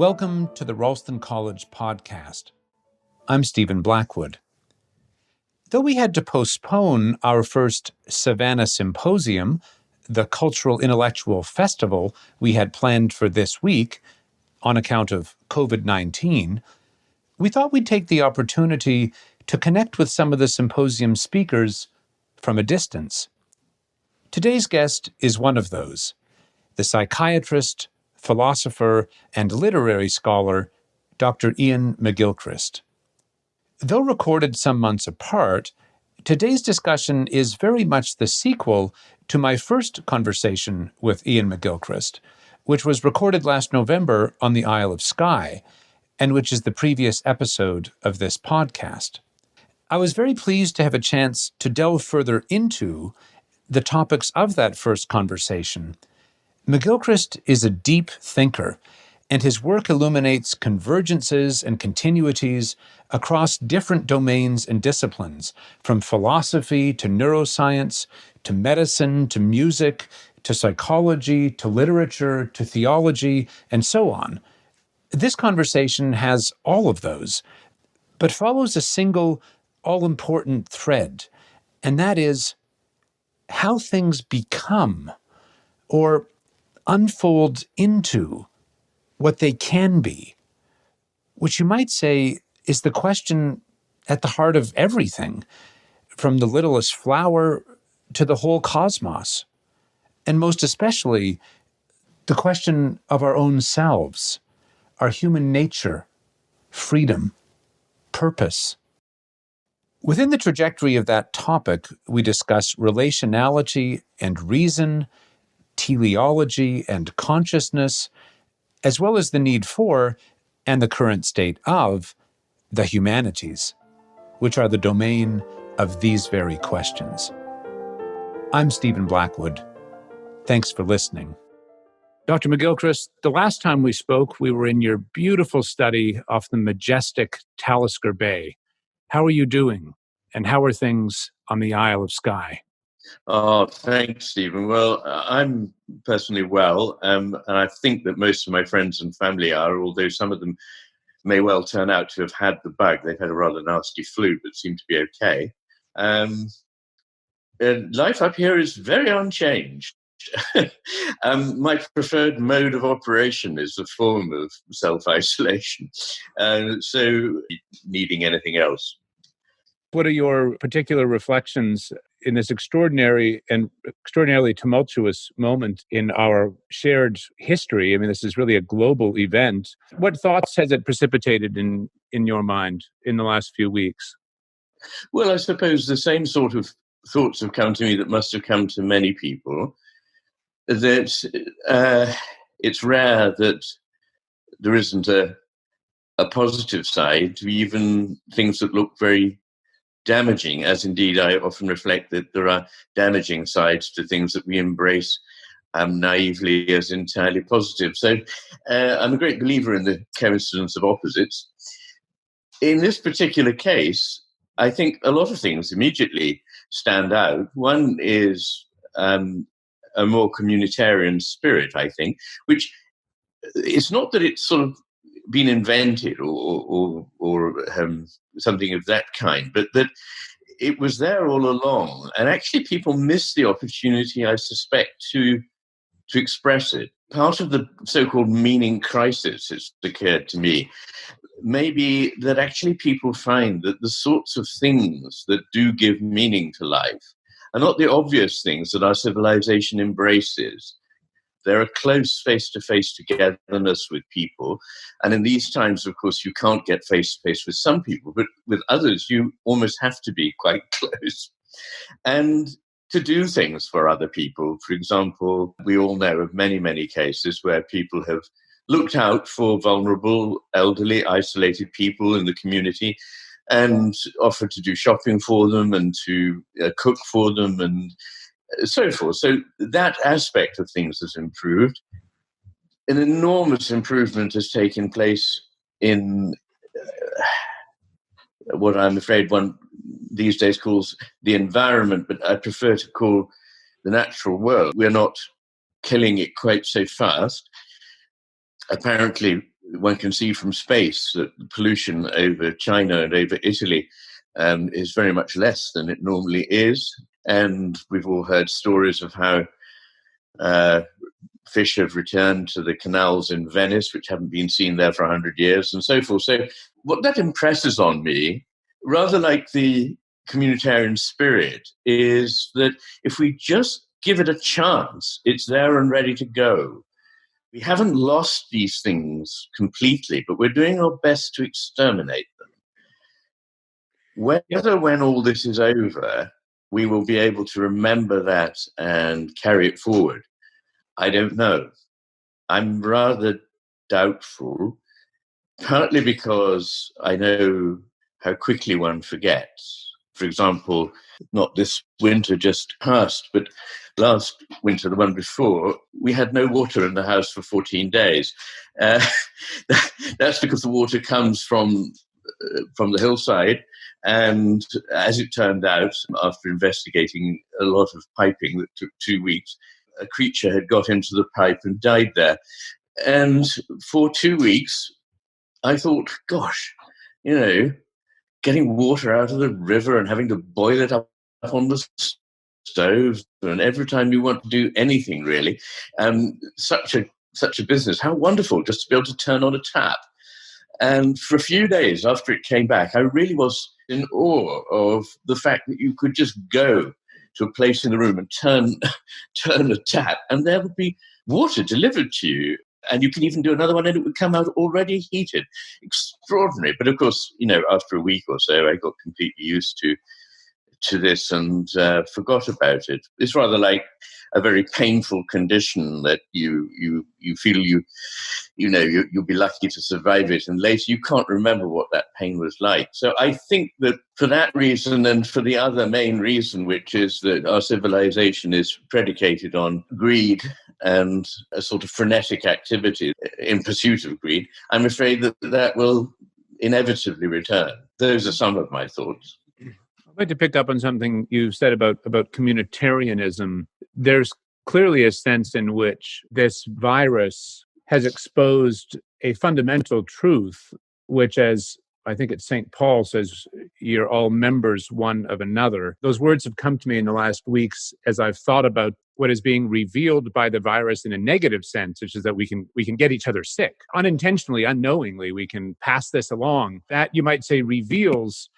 Welcome to the Ralston College podcast. I'm Stephen Blackwood. Though we had to postpone our first Savannah Symposium, the cultural intellectual festival we had planned for this week, on account of COVID-19, we thought we'd take the opportunity to connect with some of the symposium speakers from a distance. Today's guest is one of those, the psychiatrist, philosopher, and literary scholar, Dr. Iain McGilchrist. Though recorded some months apart, today's discussion is very much the sequel to my first conversation with Iain McGilchrist, which was recorded last November on the Isle of Skye, and which is the previous episode of this podcast. I was very pleased to have a chance to delve further into the topics of that first conversation. McGilchrist is a deep thinker, and his work illuminates convergences and continuities across different domains and disciplines, from philosophy to neuroscience, to medicine, to music, to psychology, to literature, to theology, and so on. This conversation has all of those, but follows a single, all-important thread, and that is how things become, or unfold into, what they can be, which you might say is the question at the heart of everything, from the littlest flower to the whole cosmos, and most especially the question of our own selves, our human nature, freedom, purpose. Within the trajectory of that topic, we discuss relationality and reason, teleology and consciousness, as well as the need for, and the current state of, the humanities, which are the domain of these very questions. I'm Stephen Blackwood. Thanks for listening. Dr. McGilchrist, the last time we spoke, we were in your beautiful study off the majestic Talisker Bay. How are you doing? And how are things on the Isle of Skye? Oh, thanks, Stephen. Well, I'm personally well, and I think that most of my friends and family are, although some of them may well turn out to have had the bug. They've had a rather nasty flu, but seem to be okay. Life up here is very unchanged. My preferred mode of operation is a form of self-isolation, so needing anything else. What are your particular reflections in this extraordinary and extraordinarily tumultuous moment in our shared history? I mean, this is really a global event. What thoughts has it precipitated in your mind in the last few weeks? Well, I suppose the same sort of thoughts have come to me that must have come to many people, that it's rare that there isn't a positive side to even things that look very damaging, as indeed I often reflect that there are damaging sides to things that we embrace naively as entirely positive. So I'm a great believer in the coincidence of opposites. In this particular case, I think a lot of things immediately stand out. One is a more communitarian spirit, I think, which it's not that it's sort of been invented or something of that kind, but that it was there all along. And actually people miss the opportunity, I suspect, to express it. Part of the so-called meaning crisis, it's occurred to me, maybe that actually people find that the sorts of things that do give meaning to life are not the obvious things that our civilization embraces. They're a close face-to-face togetherness with people. And in these times, of course, you can't get face-to-face with some people, but with others, you almost have to be quite close. And to do things for other people. For example, we all know of many, many cases where people have looked out for vulnerable, elderly, isolated people in the community and offered to do shopping for them and to cook for them and so forth. So that aspect of things has improved. An enormous improvement has taken place in what I'm afraid one these days calls the environment, but I prefer to call the natural world. We're not killing it quite so fast. Apparently, one can see from space that the pollution over China and over Italy is very much less than it normally is. And we've all heard stories of how fish have returned to the canals in Venice, which haven't been seen there for 100 years, and so forth. So what that impresses on me, rather like the communitarian spirit, is that if we just give it a chance, it's there and ready to go. We haven't lost these things completely, but we're doing our best to exterminate them. Whether when all this is over, we will be able to remember that and carry it forward, I don't know. I'm rather doubtful, partly because I know how quickly one forgets. For example, not this winter just passed, but last winter, the one before, we had no water in the house for 14 days. That's because the water comes from the hillside. And as it turned out, after investigating a lot of piping that took 2 weeks, a creature had got into the pipe and died there. And for 2 weeks, I thought, gosh, getting water out of the river and having to boil it up on the stove, and every time you want to do anything really, such a business. How wonderful just to be able to turn on a tap. And for a few days after it came back, I really was in awe of the fact that you could just go to a place in the room and turn a tap, and there would be water delivered to you. And you can even do another one and it would come out already heated. Extraordinary. But of course, after a week or so, I got completely used to this and forgot about it. It's rather like a very painful condition that you feel you'll be lucky to survive it, and later you can't remember what that pain was like. So I think that for that reason, and for the other main reason, which is that our civilization is predicated on greed and a sort of frenetic activity in pursuit of greed, I'm afraid that will inevitably return. Those are some of my thoughts. I'd like to pick up on something you said about communitarianism. There's clearly a sense in which this virus has exposed a fundamental truth, which, as I think it's St. Paul says, you're all members one of another. Those words have come to me in the last weeks as I've thought about what is being revealed by the virus in a negative sense, which is that we can get each other sick. Unintentionally, unknowingly, we can pass this along. That, you might say, reveals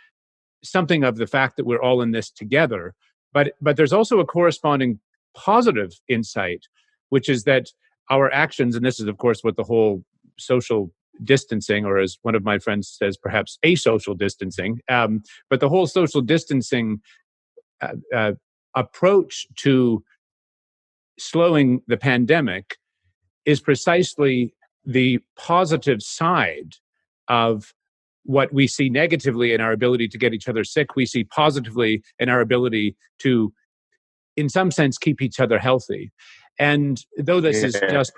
something of the fact that we're all in this together. But there's also a corresponding positive insight, which is that our actions, and this is, of course, what the whole social distancing, or as one of my friends says, perhaps asocial distancing, but the whole social distancing approach to slowing the pandemic is precisely the positive side of what we see negatively in our ability to get each other sick. We see positively in our ability to, in some sense, keep each other healthy. And though this is just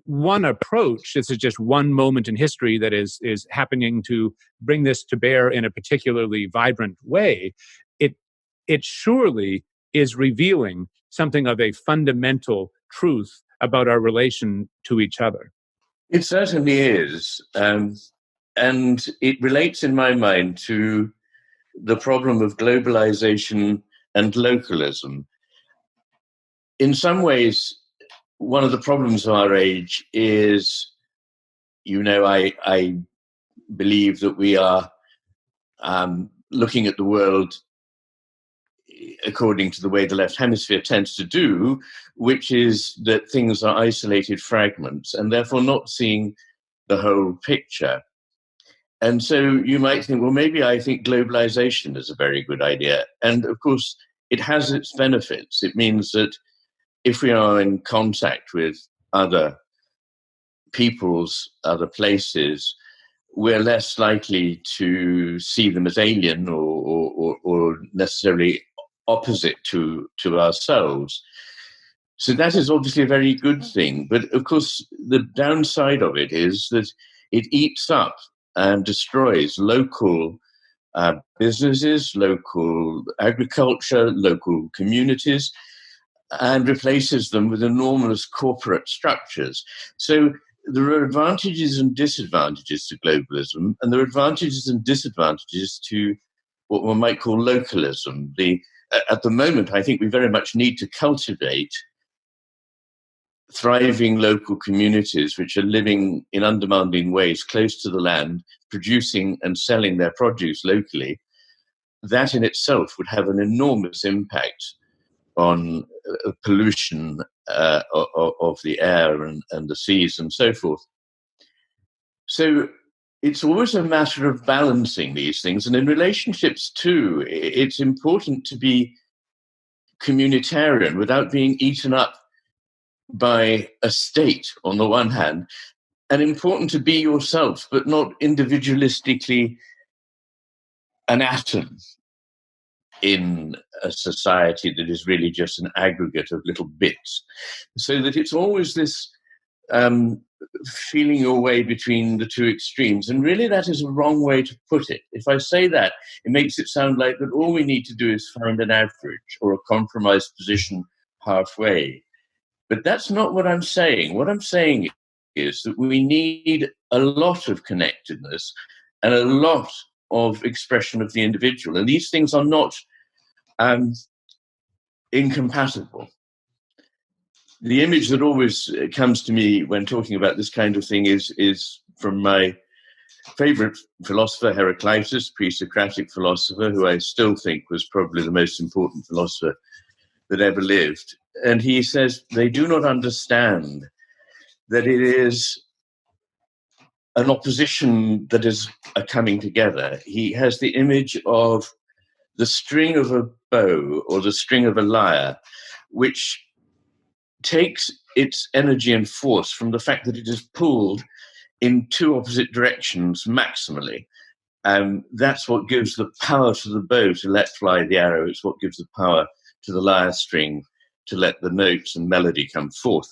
one approach, this is just one moment in history that is happening to bring this to bear in a particularly vibrant way, it surely is revealing something of a fundamental truth about our relation to each other. It certainly is. And it relates in my mind to the problem of globalization and localism. In some ways, one of the problems of our age is, I believe that we are looking at the world according to the way the left hemisphere tends to do, which is that things are isolated fragments and therefore not seeing the whole picture. And so you might think, well, maybe I think globalization is a very good idea. And of course, it has its benefits. It means that if we are in contact with other peoples, other places, we're less likely to see them as alien or necessarily opposite to ourselves. So that is obviously a very good thing. But of course, the downside of it is that it eats up and destroys local businesses, local agriculture, local communities, and replaces them with enormous corporate structures. So there are advantages and disadvantages to globalism, and there are advantages and disadvantages to what one might call localism. At the moment, I think we very much need to cultivate thriving local communities which are living in undemanding ways close to the land, producing and selling their produce locally. That in itself would have an enormous impact on pollution of the air and the seas and so forth. So it's always a matter of balancing these things. And in relationships too, it's important to be communitarian without being eaten up by a state on the one hand, and important to be yourself, but not individualistically an atom in a society that is really just an aggregate of little bits. So that it's always this feeling your way between the two extremes. And really that is a wrong way to put it. If I say that, it makes it sound like that all we need to do is find an average or a compromised position halfway. But that's not what I'm saying. What I'm saying is that we need a lot of connectedness and a lot of expression of the individual. And these things are not incompatible. The image that always comes to me when talking about this kind of thing is from my favorite philosopher, Heraclitus, pre-Socratic philosopher, who I still think was probably the most important philosopher that ever lived. And he says, they do not understand that it is an opposition that is a coming together. He has the image of the string of a bow or the string of a lyre, which takes its energy and force from the fact that it is pulled in two opposite directions maximally. That's what gives the power to the bow to let fly the arrow. It's what gives the power to the lyre string to let the notes and melody come forth.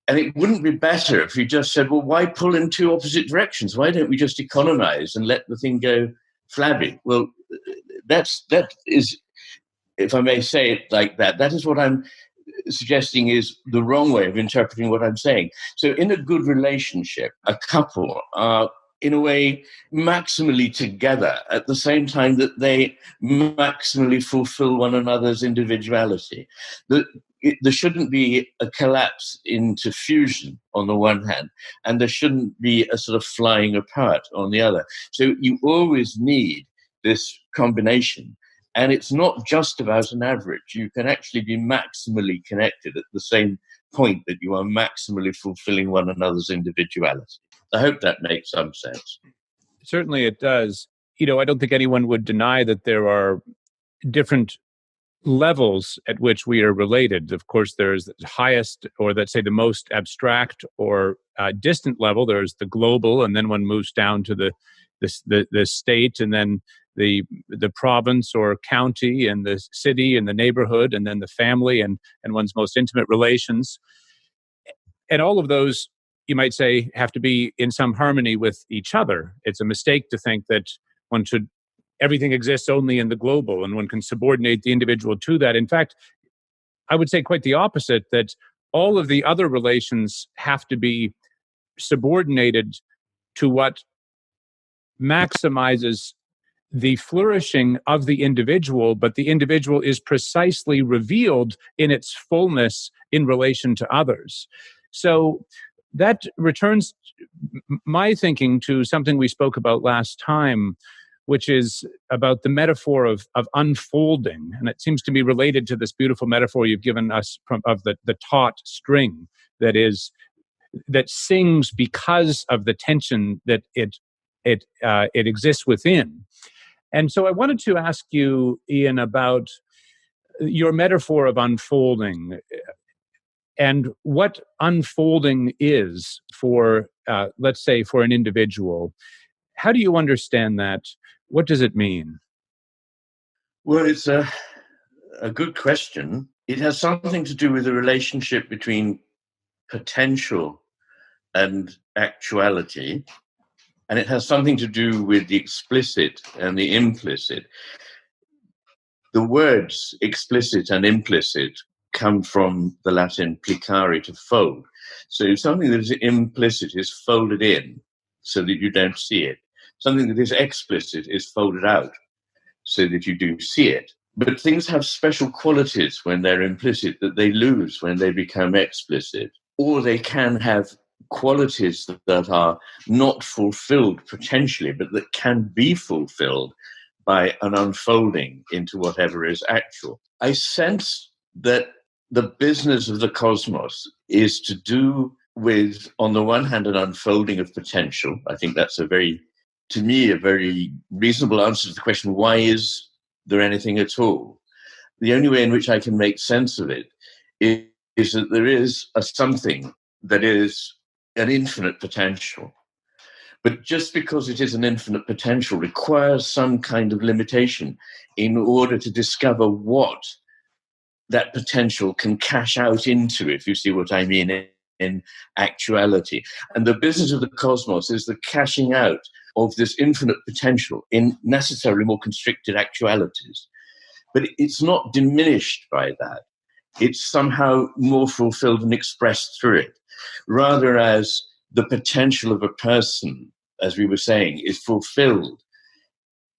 And it wouldn't be better if you just said, well, why pull in two opposite directions? Why don't we just economize and let the thing go flabby? Well, that is, if I may say it like that, that is what I'm suggesting is the wrong way of interpreting what I'm saying. So in a good relationship, a couple are in a way maximally together at the same time that they maximally fulfill one another's individuality. There shouldn't be a collapse into fusion on the one hand, and there shouldn't be a sort of flying apart on the other. So you always need this combination. And it's not just about an average. You can actually be maximally connected at the same point that you are maximally fulfilling one another's individuality. I hope that makes some sense. Certainly it does. I don't think anyone would deny that there are different levels at which we are related. Of course, there's the highest, or let's say the most abstract or distant level. There's the global, and then one moves down to the state, and then the province or county, and the city and the neighborhood, and then the family and one's most intimate relations. And all of those, you might say, have to be in some harmony with each other. It's a mistake to think that everything exists only in the global and one can subordinate the individual to that. In fact, I would say quite the opposite, that all of the other relations have to be subordinated to what maximizes the flourishing of the individual, but the individual is precisely revealed in its fullness in relation to others. So that returns my thinking to something we spoke about last time, which is about the metaphor of unfolding. And it seems to be related to this beautiful metaphor you've given us of the taut string that sings because of the tension that it exists within. And so I wanted to ask you, Iain, about your metaphor of unfolding and what unfolding is for, let's say, for an individual. How do you understand that? What does it mean? Well, it's a good question. It has something to do with the relationship between potential and actuality, and it has something to do with the explicit and the implicit. The words explicit and implicit come from the Latin plicare, to fold. So something that is implicit is folded in so that you don't see it. Something that is explicit is folded out so that you do see it. But things have special qualities when they're implicit that they lose when they become explicit, or they can have qualities that are not fulfilled potentially, but that can be fulfilled by an unfolding into whatever is actual. I sense that the business of the cosmos is to do with, on the one hand, an unfolding of potential. I think that's to me, a very reasonable answer to the question, why is there anything at all? The only way in which I can make sense of it is that there is a something that is an infinite potential. But just because it is an infinite potential requires some kind of limitation in order to discover what that potential can cash out into, if you see what I mean, in actuality. And the business of the cosmos is the cashing out of this infinite potential in necessarily more constricted actualities. But it's not diminished by that. It's somehow more fulfilled and expressed through it, rather as the potential of a person, as we were saying, is fulfilled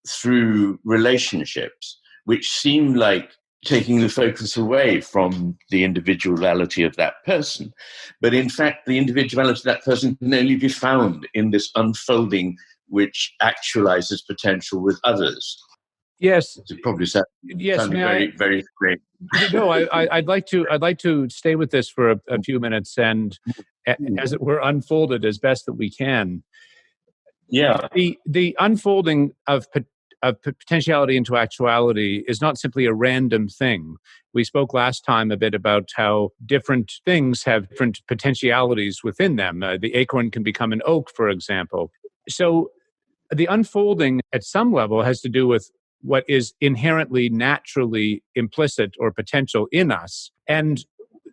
through relationships, which seem like taking the focus away from the individuality of that person. But in fact, the individuality of that person can only be found in this unfolding which actualizes potential with others. Yes. It probably sounded very, very great. No, I'd like to stay with this for a few minutes and, as it were, unfold it as best that we can. Yeah. The unfolding of potentiality into actuality is not simply a random thing. We spoke last time a bit about how different things have different potentialities within them. The acorn can become an oak, for example. So the unfolding at some level has to do with what is inherently, naturally implicit or potential in us. And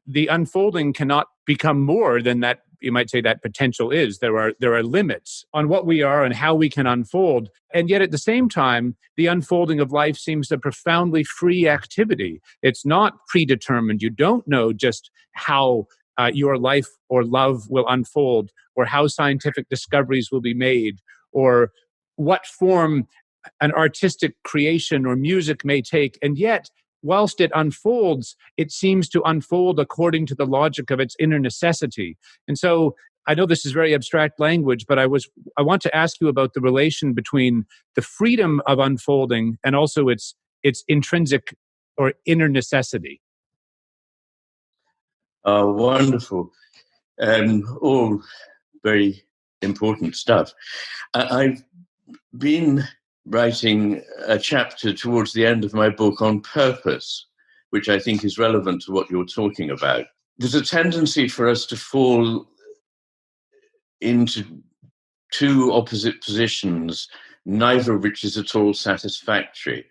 the unfolding cannot become more than that, you might say, that potential is. There are limits on what we are and how we can unfold. And yet at the same time, the unfolding of life seems a profoundly free activity. It's not predetermined. You don't know just how your life or love will unfold, or how scientific discoveries will be made, or what form an artistic creation or music may take. And yet, whilst it unfolds, it seems to unfold according to the logic of its inner necessity. And so I know this is very abstract language, but I want to ask you about the relation between the freedom of unfolding and also its intrinsic or inner necessity. Wonderful. All very important stuff. I've been writing a chapter towards the end of my book on purpose, which I think is relevant to what you're talking about. There's a tendency for us to fall into two opposite positions, neither of which is at all satisfactory.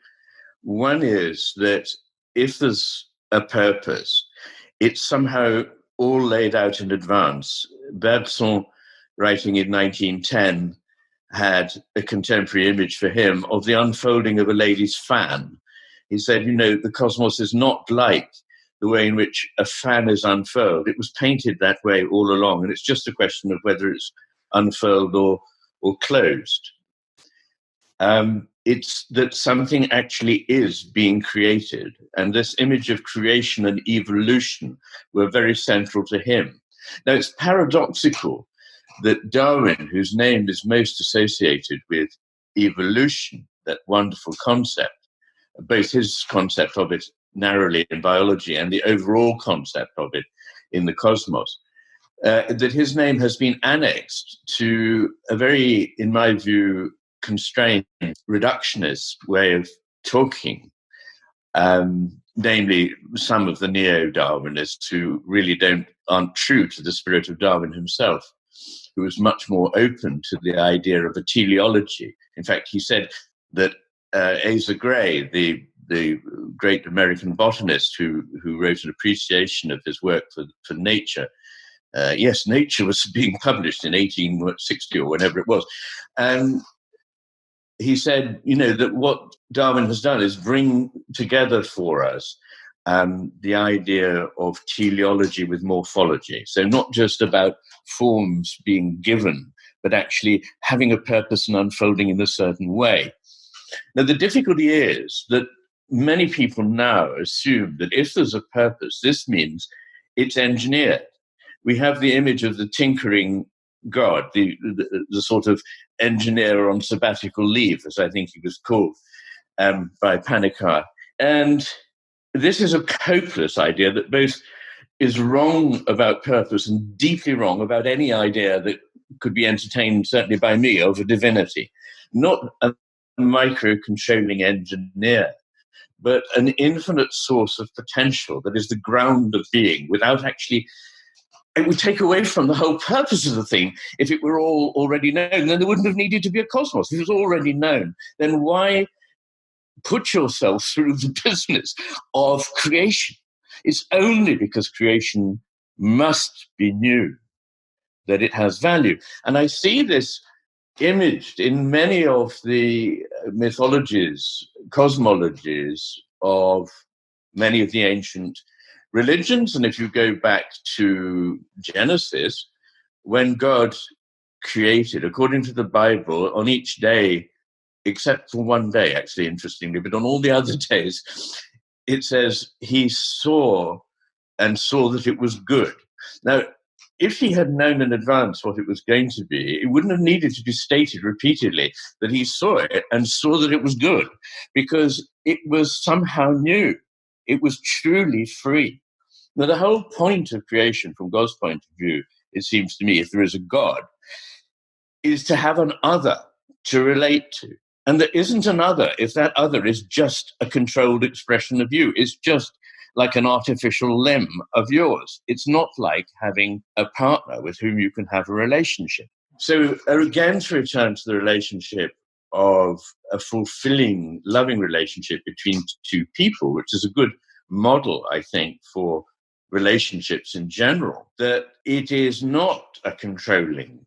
One is that if there's a purpose, it's somehow all laid out in advance. Bergson, writing in 1910, had a contemporary image for him of the unfolding of a lady's fan. He said, the cosmos is not like the way in which a fan is unfurled. It was painted that way all along, and it's just a question of whether it's unfurled or closed. It's that something actually is being created, and this image of creation and evolution were very central to him. Now, it's paradoxical that Darwin, whose name is most associated with evolution, that wonderful concept, both his concept of it narrowly in biology and the overall concept of it in the cosmos, that his name has been annexed to a very, in my view, constrained reductionist way of talking, namely some of the neo-Darwinists who really aren't true to the spirit of Darwin himself, who was much more open to the idea of a teleology. In fact, he said that Asa Gray, the great American botanist who wrote an appreciation of his work for nature, yes, Nature was being published in 1860 or whenever it was, and he said, that what Darwin has done is bring together for us the idea of teleology with morphology. So not just about forms being given, but actually having a purpose and unfolding in a certain way. Now, the difficulty is that many people now assume that if there's a purpose, this means it's engineered. We have the image of the tinkering God, the sort of engineer on sabbatical leave, as I think he was called by Panikkar. And this is a hopeless idea that both is wrong about purpose and deeply wrong about any idea that could be entertained, certainly by me, over divinity. Not a micro-controlling engineer, but an infinite source of potential that is the ground of being without actually... It would take away from the whole purpose of the thing if it were all already known. Then there wouldn't have needed to be a cosmos. If it was already known, then why put yourself through the business of creation? It's only because creation must be new that it has value. And I see this imaged in many of the mythologies, cosmologies of many of the ancient religions. And if you go back to Genesis, when God created, according to the Bible, on each day, except for one day, actually, interestingly, but on all the other days, it says he saw that it was good. Now, if he had known in advance what it was going to be, it wouldn't have needed to be stated repeatedly that he saw it and saw that it was good, because it was somehow new. It was truly free. Now, the whole point of creation, from God's point of view, it seems to me, if there is a God, is to have an other to relate to. And there isn't an other if that other is just a controlled expression of you. It's just like an artificial limb of yours. It's not like having a partner with whom you can have a relationship. So again, to return to the relationship of a fulfilling, loving relationship between two people, which is a good model, I think, for relationships in general, that it is not a controlling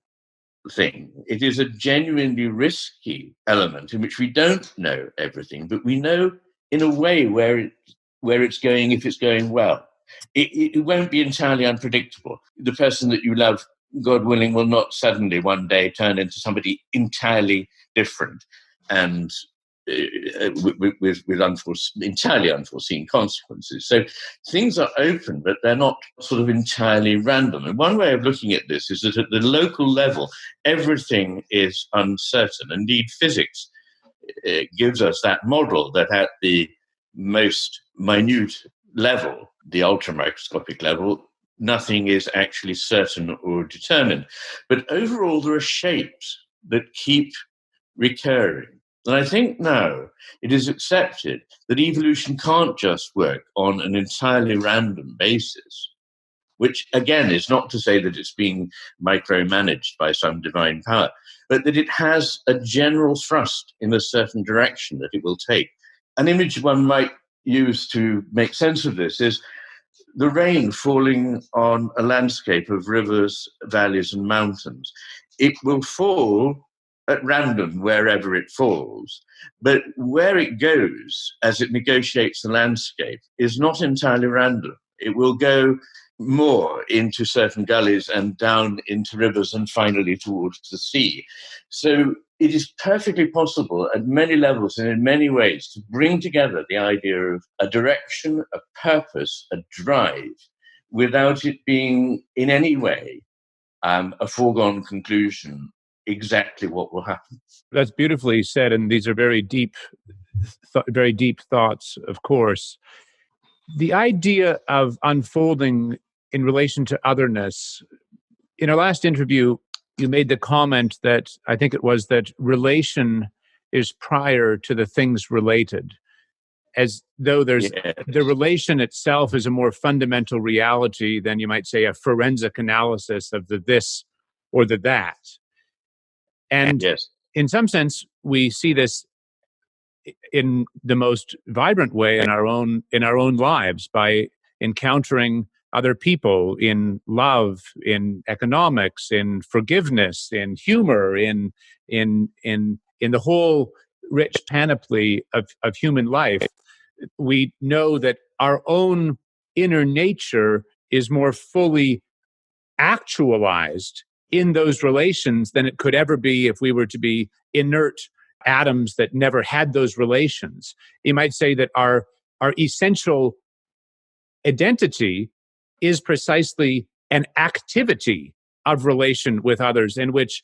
thing. It is a genuinely risky element in which we don't know everything, but we know in a way where it's going, if it's going well. It won't be entirely unpredictable. The person that you love, God willing, will not suddenly one day turn into somebody entirely different and with entirely unforeseen consequences. So things are open, but they're not sort of entirely random. And one way of looking at this is that at the local level, everything is uncertain. Indeed, physics gives us that model that at the most minute level, the ultramicroscopic level, nothing is actually certain or determined. But overall, there are shapes that keep recurring. And I think now it is accepted that evolution can't just work on an entirely random basis, which, again, is not to say that it's being micromanaged by some divine power, but that it has a general thrust in a certain direction that it will take. An image one might use to make sense of this is the rain falling on a landscape of rivers, valleys, and mountains. It will fall at random wherever it falls, but where it goes as it negotiates the landscape is not entirely random. It will go more into certain gullies and down into rivers and finally towards the sea. So it is perfectly possible at many levels and in many ways to bring together the idea of a direction, a purpose, a drive, without it being in any way a foregone conclusion exactly what will happen. That's beautifully said, and these are very deep thoughts, of course. The idea of unfolding in relation to otherness. In our last interview, you made the comment that, I think it was, that relation is prior to the things related, as though there's the relation itself is a more fundamental reality than, you might say, a forensic analysis of the this or the that. And in some sense, we see this in the most vibrant way in our own lives, by encountering other people in love, in economics, in forgiveness, in humor, in the whole rich panoply of human life. We know that our own inner nature is more fully actualized in those relations than it could ever be if we were to be inert atoms that never had those relations. You might say that our essential identity is precisely an activity of relation with others in which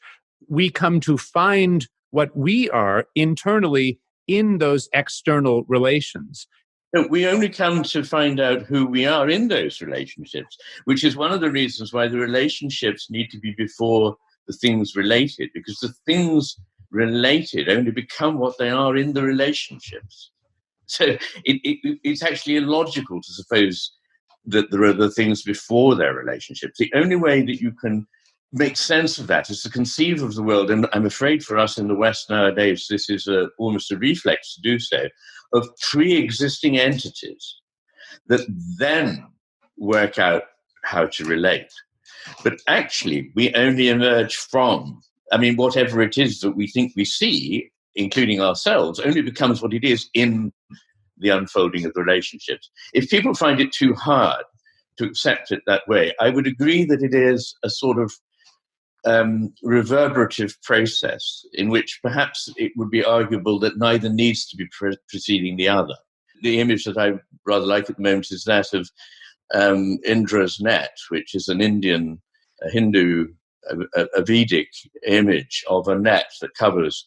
we come to find what we are internally in those external relations. We only come to find out who we are in those relationships, which is one of the reasons why the relationships need to be before the things related, because the things related only become what they are in the relationships. So it's actually illogical to suppose that there are the things before their relationships. The only way that you can make sense of that is to conceive of the world, and I'm afraid for us in the West nowadays, this is almost a reflex to do so, of pre-existing entities that then work out how to relate. But actually, we only emerge from, whatever it is that we think we see, including ourselves, only becomes what it is in the unfolding of the relationships. If people find it too hard to accept it that way, I would agree that it is a sort of reverberative process in which perhaps it would be arguable that neither needs to be preceding the other. The image that I rather like at the moment is that of Indra's net, which is an Indian, a Hindu, a Vedic image of a net that covers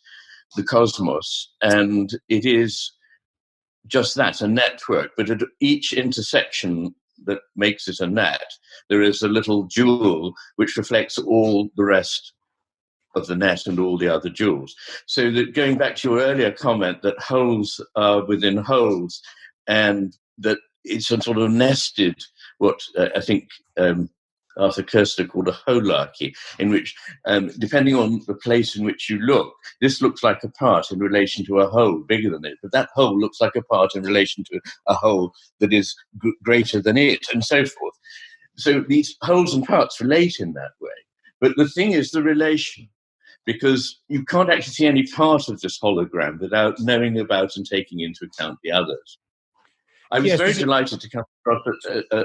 the cosmos. And it is just that, a network, but at each intersection that makes it a net, there is a little jewel which reflects all the rest of the net and all the other jewels. So that, going back to your earlier comment that holes are within holes, and that it's a sort of nested, what I think Arthur Koestler called a holarchy, in which, depending on the place in which you look, this looks like a part in relation to a whole bigger than it, but that whole looks like a part in relation to a whole that is greater than it, and so forth. So these wholes and parts relate in that way. But the thing is the relation, because you can't actually see any part of this hologram without knowing about and taking into account the others. I was very delighted to come across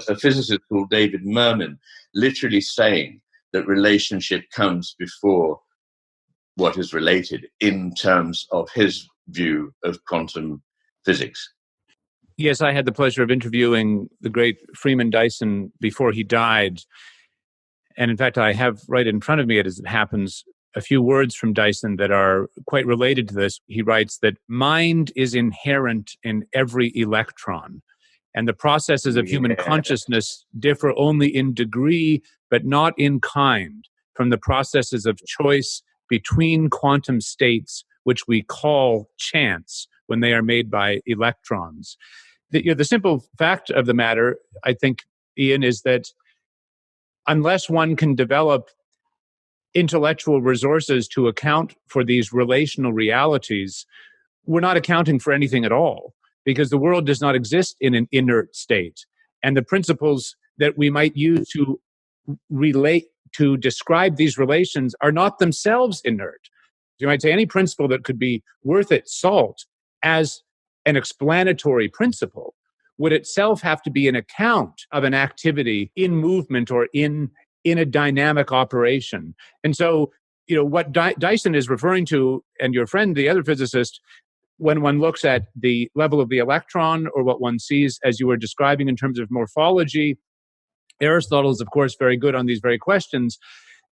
a physicist called David Mermin literally saying that relationship comes before what is related in terms of his view of quantum physics. Yes, I had the pleasure of interviewing the great Freeman Dyson before he died. And in fact, I have right in front of me, as it happens, a few words from Dyson that are quite related to this. He writes that mind is inherent in every electron, and the processes of human consciousness differ only in degree, but not in kind, from the processes of choice between quantum states, which we call chance when they are made by electrons. The simple fact of the matter, I think, Iain, is that unless one can develop intellectual resources to account for these relational realities, we're not accounting for anything at all, because the world does not exist in an inert state. And the principles that we might use to relate, to describe these relations, are not themselves inert. You might say any principle that could be worth its salt as an explanatory principle would itself have to be an account of an activity in movement or in a dynamic operation. And so, what Dyson is referring to, and your friend, the other physicist, when one looks at the level of the electron, or what one sees, as you were describing, in terms of morphology, Aristotle is, of course, very good on these very questions.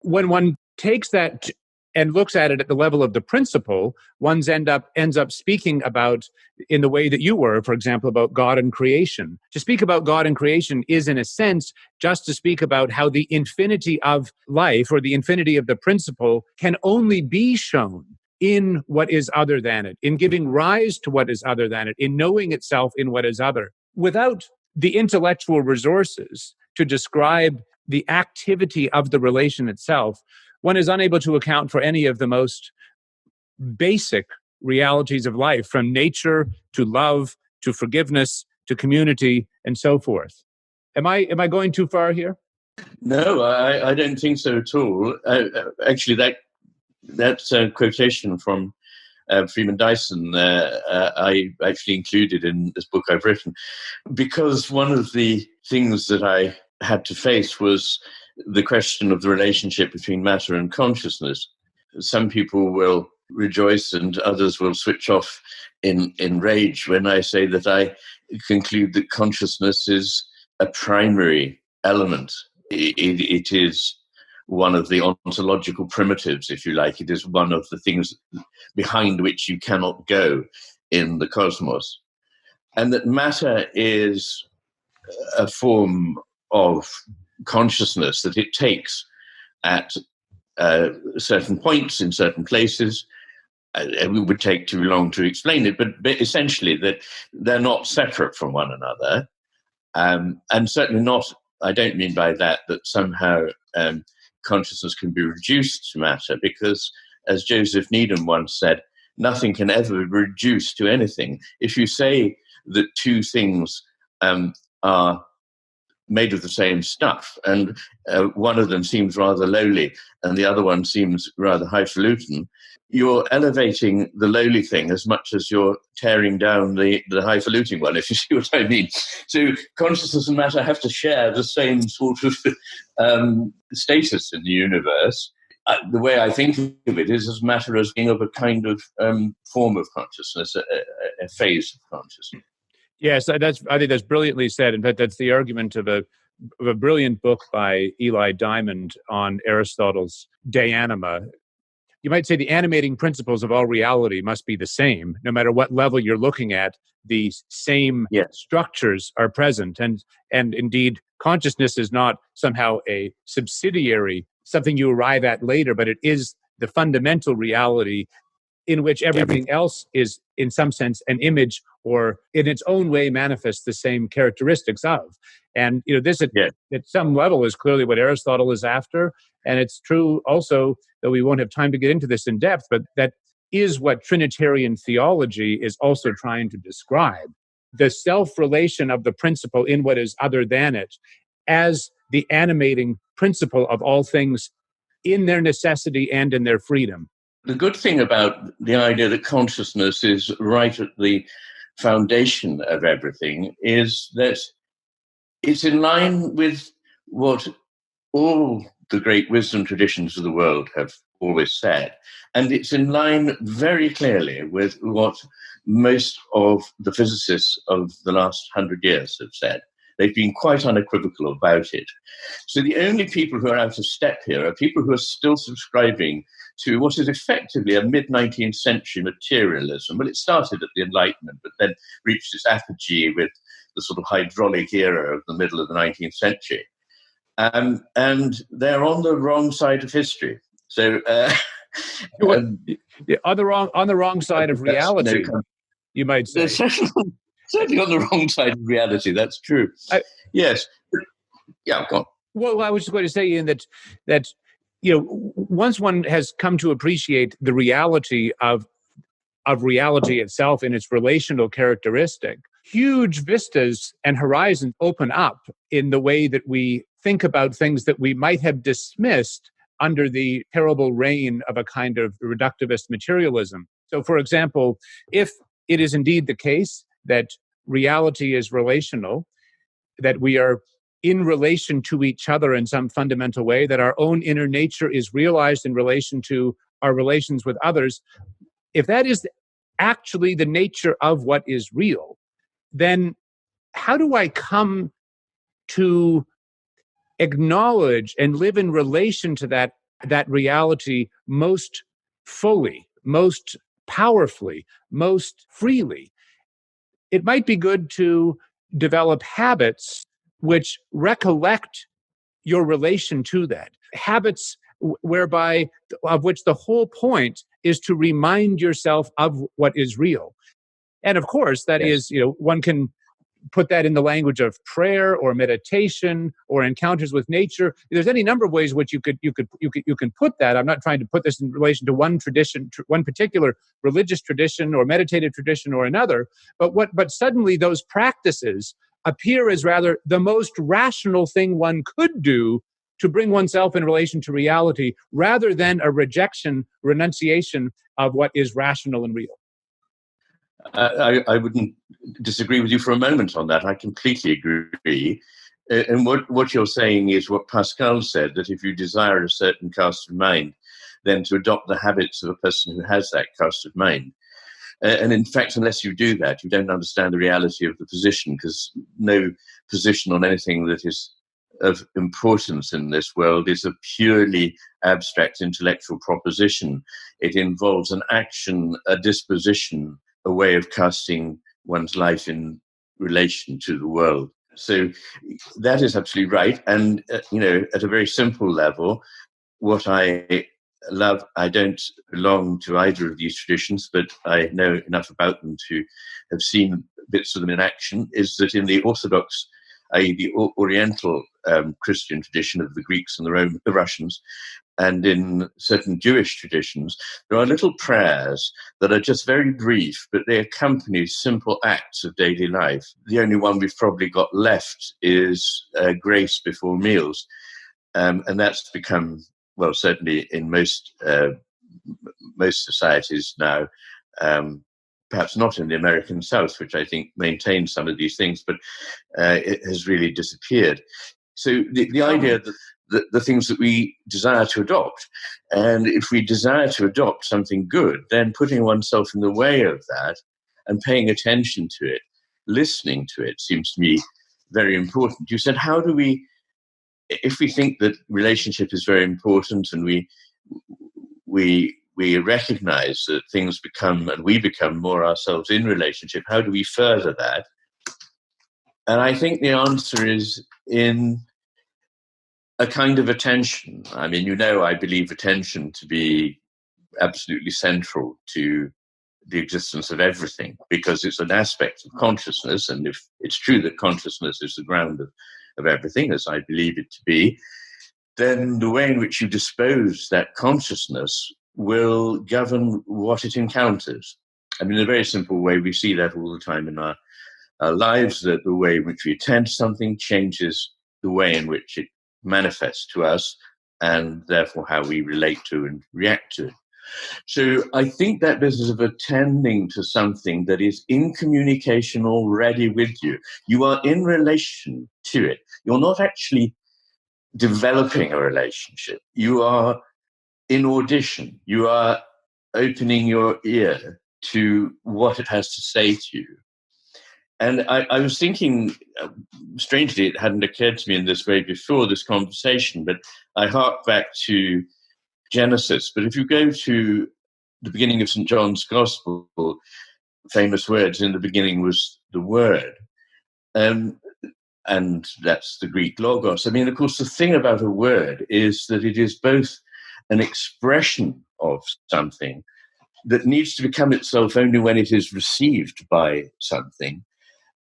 When one takes that and looks at it at the level of the principle, one ends up speaking about, in the way that you were, for example, about God and creation. To speak about God and creation is, in a sense, just to speak about how the infinity of life, or the infinity of the principle, can only be shown in what is other than it, in giving rise to what is other than it, in knowing itself in what is other. Without the intellectual resources to describe the activity of the relation itself, one is unable to account for any of the most basic realities of life, from nature to love to forgiveness to community and so forth. Am I going too far here? No, I don't think so at all. Actually, that quotation from Freeman Dyson, I actually included in this book I've written, because one of the things that I had to face was the question of the relationship between matter and consciousness. Some people will rejoice and others will switch off in rage when I say that I conclude that consciousness is a primary element. It is one of the ontological primitives, if you like. It is one of the things behind which you cannot go in the cosmos. And that matter is a form of consciousness that it takes at certain points in certain places. It would take too long to explain it, but essentially that they're not separate from one another. And certainly not, I don't mean by that somehow consciousness can be reduced to matter, because, as Joseph Needham once said, nothing can ever be reduced to anything. If you say that two things are made of the same stuff, and one of them seems rather lowly and the other one seems rather highfalutin, you're elevating the lowly thing as much as you're tearing down the highfalutin one, if you see what I mean. So consciousness and matter have to share the same sort of status in the universe. The way I think of it is as matter as being of a kind of form of consciousness, a phase of consciousness. Yes, I think that's brilliantly said. In fact, that's the argument of a brilliant book by Eli Diamond on Aristotle's De Anima. You might say the animating principles of all reality must be the same, no matter what level you're looking at. The same structures are present, and indeed, consciousness is not somehow a subsidiary, something you arrive at later, but it is the fundamental reality in which everything else is, in some sense, an image, or in its own way manifests the same characteristics of. And this at some level is clearly what Aristotle is after. And it's true also, though we won't have time to get into this in depth, but that is what Trinitarian theology is also trying to describe. The self-relation of the principle in what is other than it as the animating principle of all things in their necessity and in their freedom. The good thing about the idea that consciousness is right at the foundation of everything is that it's in line with what all the great wisdom traditions of the world have always said. And it's in line very clearly with what most of the physicists of the last 100 years have said. They've been quite unequivocal about it. So the only people who are out of step here are people who are still subscribing to what is effectively a mid-19th century materialism. Well, it started at the Enlightenment, but then reached its apogee with the sort of hydraulic era of the middle of the 19th century. And they're on the wrong side of history. So on the wrong side of reality, you might say. Certainly on the wrong side of reality. That's true. Yes. Yeah, go on. Well, I was just going to say, Iain, that once one has come to appreciate the reality of reality itself in its relational characteristic, huge vistas and horizons open up in the way that we think about things that we might have dismissed under the terrible reign of a kind of reductivist materialism. So, for example, if it is indeed the case that reality is relational, that we are in relation to each other in some fundamental way, that our own inner nature is realized in relation to our relations with others, if that is actually the nature of what is real, then how do I come to acknowledge and live in relation to that reality most fully, most powerfully, most freely? It might be good to develop habits which recollect your relation to that. Habits whereby, of which the whole point is to remind yourself of what is real. And of course, that is, one can put that in the language of prayer or meditation or encounters with nature. There's any number of ways which you can put that. I'm not trying to put this in relation to one tradition, one particular religious tradition or meditative tradition or another. But suddenly those practices appear as rather the most rational thing one could do to bring oneself in relation to reality rather than a renunciation of what is rational and real. I wouldn't disagree with you for a moment on that. I completely agree. And what you're saying is what Pascal said, that if you desire a certain cast of mind, then to adopt the habits of a person who has that cast of mind. And in fact, unless you do that, you don't understand the reality of the position, because no position on anything that is of importance in this world is a purely abstract intellectual proposition. It involves an action, a disposition, a way of casting one's life in relation to the world. So that is absolutely right. And, at a very simple level, what I love, I don't belong to either of these traditions, but I know enough about them to have seen bits of them in action, is that in the Orthodox, i.e. the Oriental Christian tradition of the Greeks and the Russians, and in certain Jewish traditions, there are little prayers that are just very brief, but they accompany simple acts of daily life. The only one we've probably got left is grace before meals. And that's become, well, certainly in most societies now, perhaps not in the American South, which I think maintains some of these things, but it has really disappeared. So the idea that the things that we desire to adopt, and if we desire to adopt something good, then putting oneself in the way of that and paying attention to it, listening to it, seems to me very important. You said, how do we, if we think that relationship is very important and we recognize that things become, and we become more ourselves in relationship, how do we further that? And I think the answer is in a kind of attention. I mean, I believe attention to be absolutely central to the existence of everything, because it's an aspect of consciousness. And if it's true that consciousness is the ground of everything, as I believe it to be, then the way in which you dispose that consciousness will govern what it encounters. I mean, in a very simple way, we see that all the time in our lives, that the way in which we attend to something changes the way in which it manifests to us, and therefore how we relate to and react to it. So I think that business of attending to something that is in communication already with you, you are in relation to it. You're not actually developing a relationship. You are in audition. You are opening your ear to what it has to say to you. And I was thinking, strangely, it hadn't occurred to me in this way before this conversation, but I hark back to Genesis. But if you go to the beginning of St. John's Gospel, famous words, in the beginning was the Word. And that's the Greek logos. I mean, of course, the thing about a word is that it is both an expression of something that needs to become itself only when it is received by something,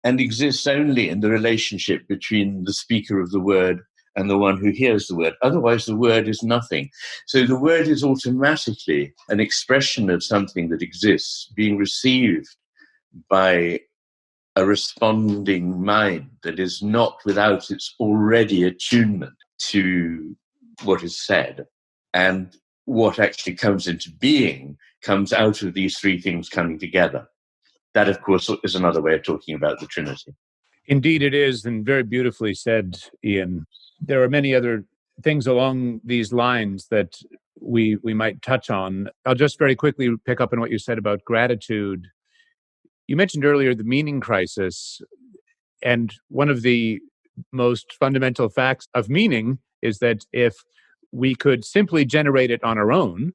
and exists only in the relationship between the speaker of the word and the one who hears the word. Otherwise, the word is nothing. So the word is automatically an expression of something that exists, being received by a responding mind that is not without its already attunement to what is said. And what actually comes into being comes out of these three things coming together. That, of course, is another way of talking about the Trinity. Indeed it is, and very beautifully said, Ian. There are many other things along these lines that we might touch on. I'll just very quickly pick up on what you said about gratitude. You mentioned earlier the meaning crisis, and one of the most fundamental facts of meaning is that if we could simply generate it on our own,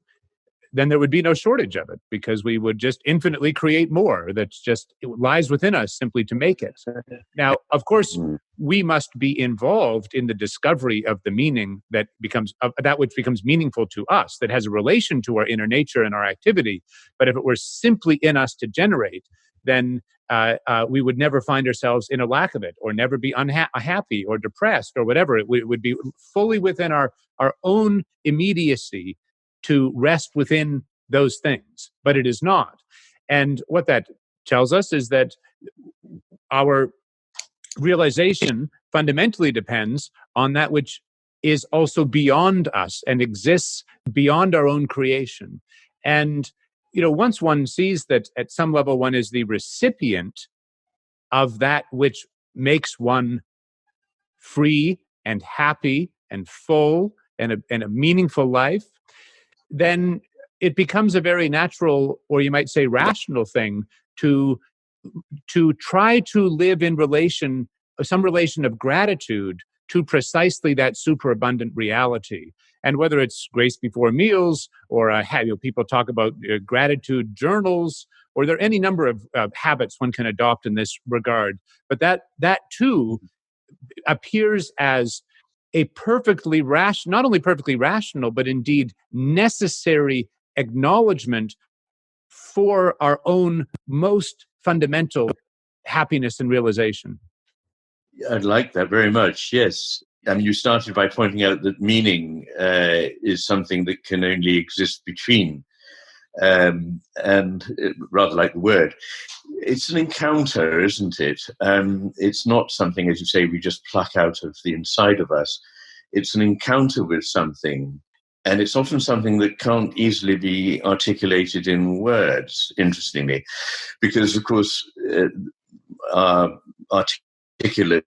then there would be no shortage of it, because we would just infinitely create more. It lies within us simply to make it. Now, of course, we must be involved in the discovery of the meaning that becomes that which becomes meaningful to us, that has a relation to our inner nature and our activity. But if it were simply in us to generate, then we would never find ourselves in a lack of it, or never be unhappy or depressed or whatever. It would be fully within our own immediacy to rest within those things, but it is not. And what that tells us is that our realization fundamentally depends on that which is also beyond us and exists beyond our own creation. And, once one sees that at some level one is the recipient of that which makes one free and happy and full and a meaningful life, then it becomes a very natural, or you might say rational thing to try to live in some relation of gratitude to precisely that superabundant reality. And whether it's grace before meals, or people talk about gratitude journals, or there are any number of habits one can adopt in this regard. But that too appears as a not only perfectly rational, but indeed necessary acknowledgement for our own most fundamental happiness and realization. I'd like that very much, yes. I mean, you started by pointing out that meaning is something that can only exist between, and rather like the word. It's an encounter, isn't it? It's not something, as you say, we just pluck out of the inside of us. It's an encounter with something, and it's often something that can't easily be articulated in words, interestingly, because, of course, articulate,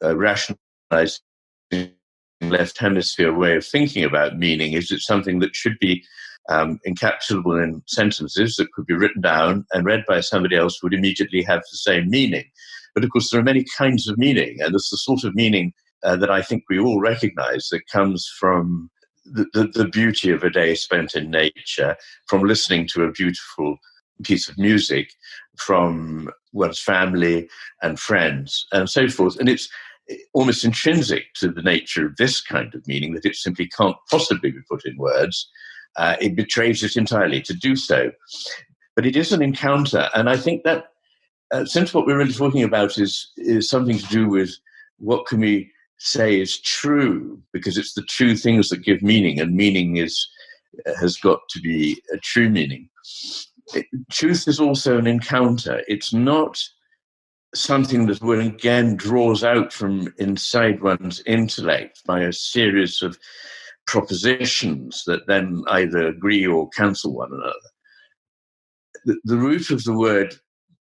rationalizing left hemisphere way of thinking about meaning is it's something that should be encapsulable in sentences that could be written down and read by somebody else would immediately have the same meaning. But of course, there are many kinds of meaning, and there's the sort of meaning that I think we all recognize that comes from the beauty of a day spent in nature, from listening to a beautiful piece of music, from one's family and friends and so forth. And it's almost intrinsic to the nature of this kind of meaning that it simply can't possibly be put in words. It betrays it entirely to do so. But it is an encounter. And I think that since what we're really talking about is something to do with what can we say is true, because it's the true things that give meaning, and meaning has got to be a true meaning. Truth is also an encounter. It's not something that one again draws out from inside one's intellect by a series of propositions that then either agree or cancel one another. The root of the word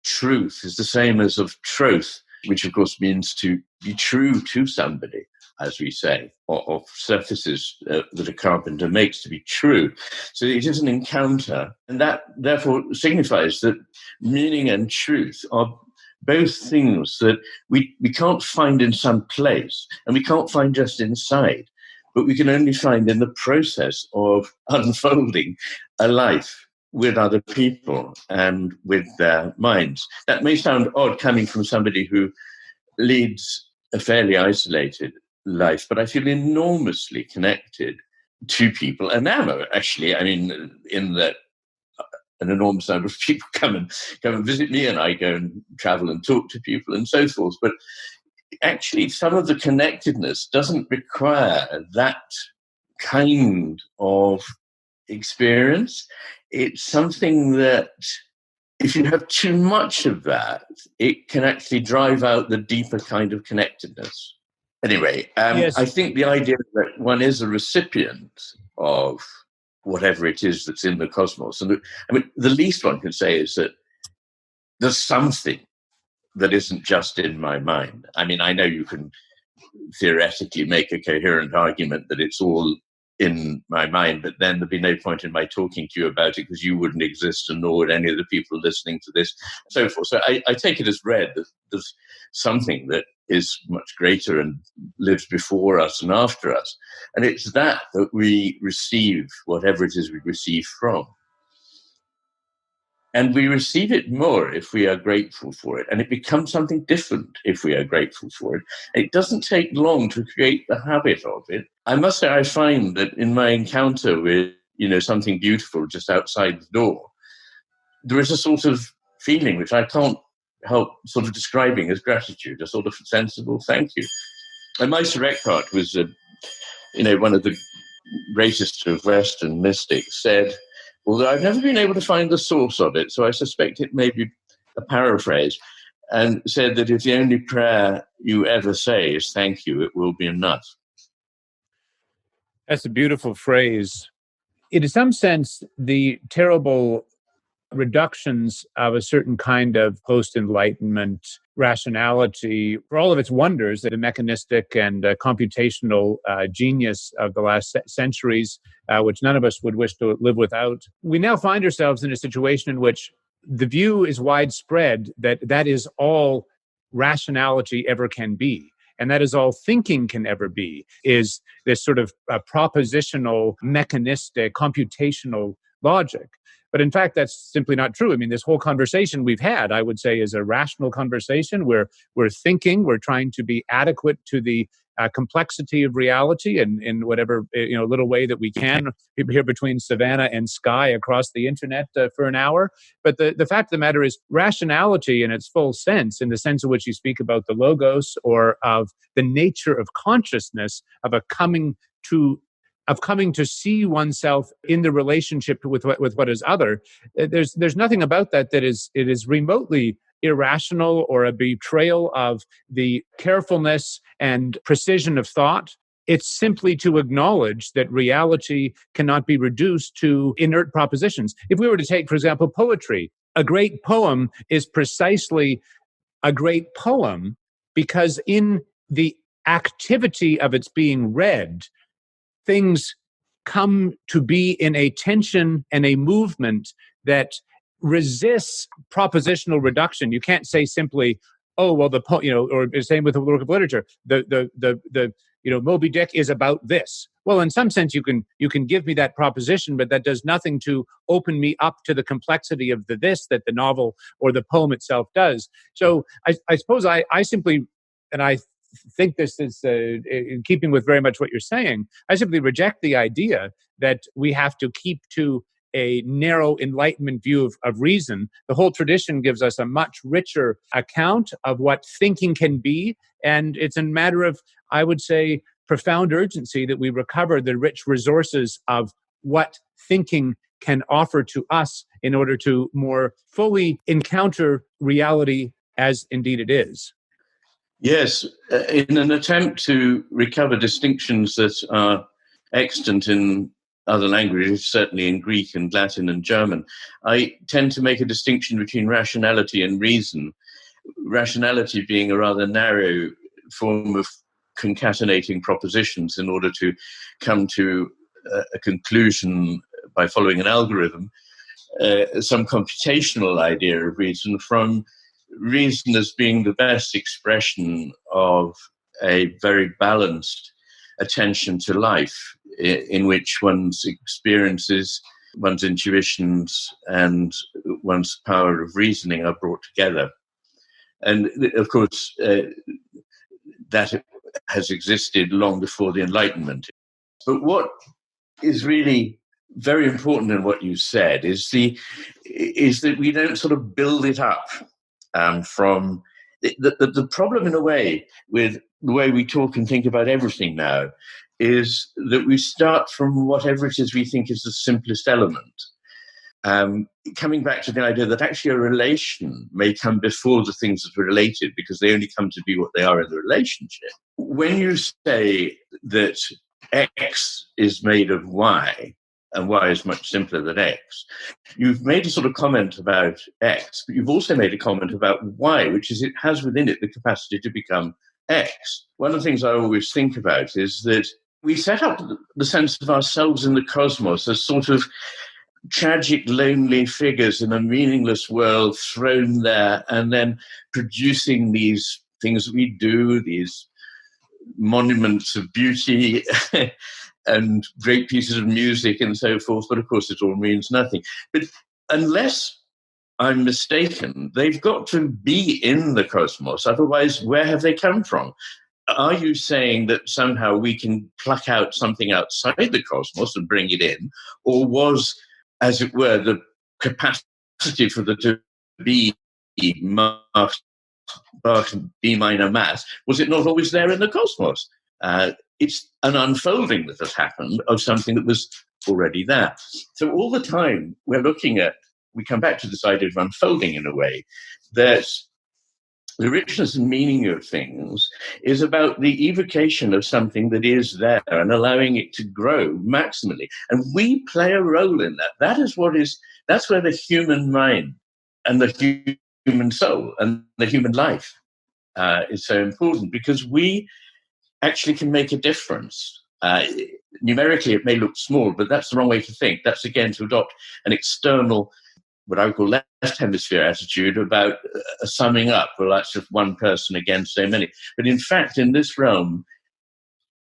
truth is the same as of troth, which of course means to be true to somebody, as we say, or surfaces that a carpenter makes to be true. So it is an encounter, and that therefore signifies that meaning and truth are both things that we can't find in some place, and we can't find just inside, but we can only find in the process of unfolding a life with other people and with their minds. That may sound odd coming from somebody who leads a fairly isolated life, but I feel enormously connected to people, and am actually, I mean, in that an enormous number of people come and visit me, and I go and travel and talk to people and so forth. But actually, some of the connectedness doesn't require that kind of experience. It's something that, if you have too much of that, it can actually drive out the deeper kind of connectedness. Anyway, yes. I think the idea that one is a recipient of whatever it is that's in the cosmos, and I mean, the least one can say is that there's something that isn't just in my mind. I mean, I know you can theoretically make a coherent argument that it's all in my mind, but then there'd be no point in my talking to you about it because you wouldn't exist, and nor would any of the people listening to this, and so forth. So I take it as read that there's something that is much greater and lives before us and after us. And it's that we receive whatever it is we receive from. And we receive it more if we are grateful for it. And it becomes something different if we are grateful for it. It doesn't take long to create the habit of it. I must say, I find that in my encounter with, something beautiful just outside the door, there is a sort of feeling which I can't help sort of describing as gratitude, a sort of sensible thank you. And Meister Eckhart was, one of the greatest of Western mystics, said, although I've never been able to find the source of it, so I suspect it may be a paraphrase, and said that if the only prayer you ever say is thank you, it will be enough. That's a beautiful phrase. In some sense, the terrible reductions of a certain kind of post-Enlightenment rationality, for all of its wonders, the mechanistic and computational genius of the last centuries, which none of us would wish to live without, we now find ourselves in a situation in which the view is widespread that that is all rationality ever can be. And that is all thinking can ever be, is this sort of propositional, mechanistic, computational logic. But in fact, that's simply not true. I mean, this whole conversation we've had, I would say, is a rational conversation where we're thinking, we're trying to be adequate to the complexity of reality in whatever little way that we can. People here between Savannah and Skye across the internet for an hour. But the fact of the matter is rationality in its full sense, in the sense in which you speak about the logos or of the nature of consciousness, of coming to see oneself in the relationship with what is other. There's nothing about that it is remotely irrational or a betrayal of the carefulness and precision of thought. It's simply to acknowledge that reality cannot be reduced to inert propositions. If we were to take, for example, poetry, a great poem is precisely a great poem because in the activity of its being read, things come to be in a tension and a movement that resists propositional reduction. You can't say simply, "Oh, well, or the same with the work of literature. The Moby Dick is about this." Well, in some sense, you can give me that proposition, but that does nothing to open me up to the complexity of the this that the novel or the poem itself does. So I suppose I simply, and I think this is in keeping with very much what you're saying, I simply reject the idea that we have to keep to a narrow Enlightenment view of reason. The whole tradition gives us a much richer account of what thinking can be. And it's a matter of, I would say, profound urgency that we recover the rich resources of what thinking can offer to us in order to more fully encounter reality as indeed it is. Yes, in an attempt to recover distinctions that are extant in other languages, certainly in Greek and Latin and German, I tend to make a distinction between rationality and reason. Rationality being a rather narrow form of concatenating propositions in order to come to a conclusion by following an algorithm, some computational idea of reason, from reason as being the best expression of a very balanced attention to life, in which one's experiences, one's intuitions, and one's power of reasoning are brought together. And of course, that has existed long before the Enlightenment. But what is really very important in what you said is that we don't sort of build it up from the problem, in a way, with the way we talk and think about everything now, is that we start from whatever it is we think is the simplest element. Coming back to the idea that actually a relation may come before the things that are related, because they only come to be what they are in the relationship. When you say that X is made of Y, and Y is much simpler than X, you've made a sort of comment about X, but you've also made a comment about Y, which is it has within it the capacity to become X. One of the things I always think about is that we set up the sense of ourselves in the cosmos as sort of tragic, lonely figures in a meaningless world thrown there, and then producing these things that we do, these monuments of beauty and great pieces of music and so forth. But of course, it all means nothing. But unless I'm mistaken, they've got to be in the cosmos. Otherwise, where have they come from? Are you saying that somehow we can pluck out something outside the cosmos and bring it in? Or was, as it were, the capacity for the to be B minor mass, was it not always there in the cosmos? It's an unfolding that has happened of something that was already there. So all the time we're looking at, we come back to this idea of unfolding in a way, that the richness and meaning of things is about the evocation of something that is there and allowing it to grow maximally. And we play a role in that. That's where the human mind and the human soul and the human life is so important, because we actually can make a difference. Numerically, it may look small, but that's the wrong way to think. That's, again, to adopt an external, what I would call left hemisphere attitude about summing up. Well, that's just one person against so many. But in fact, in this realm,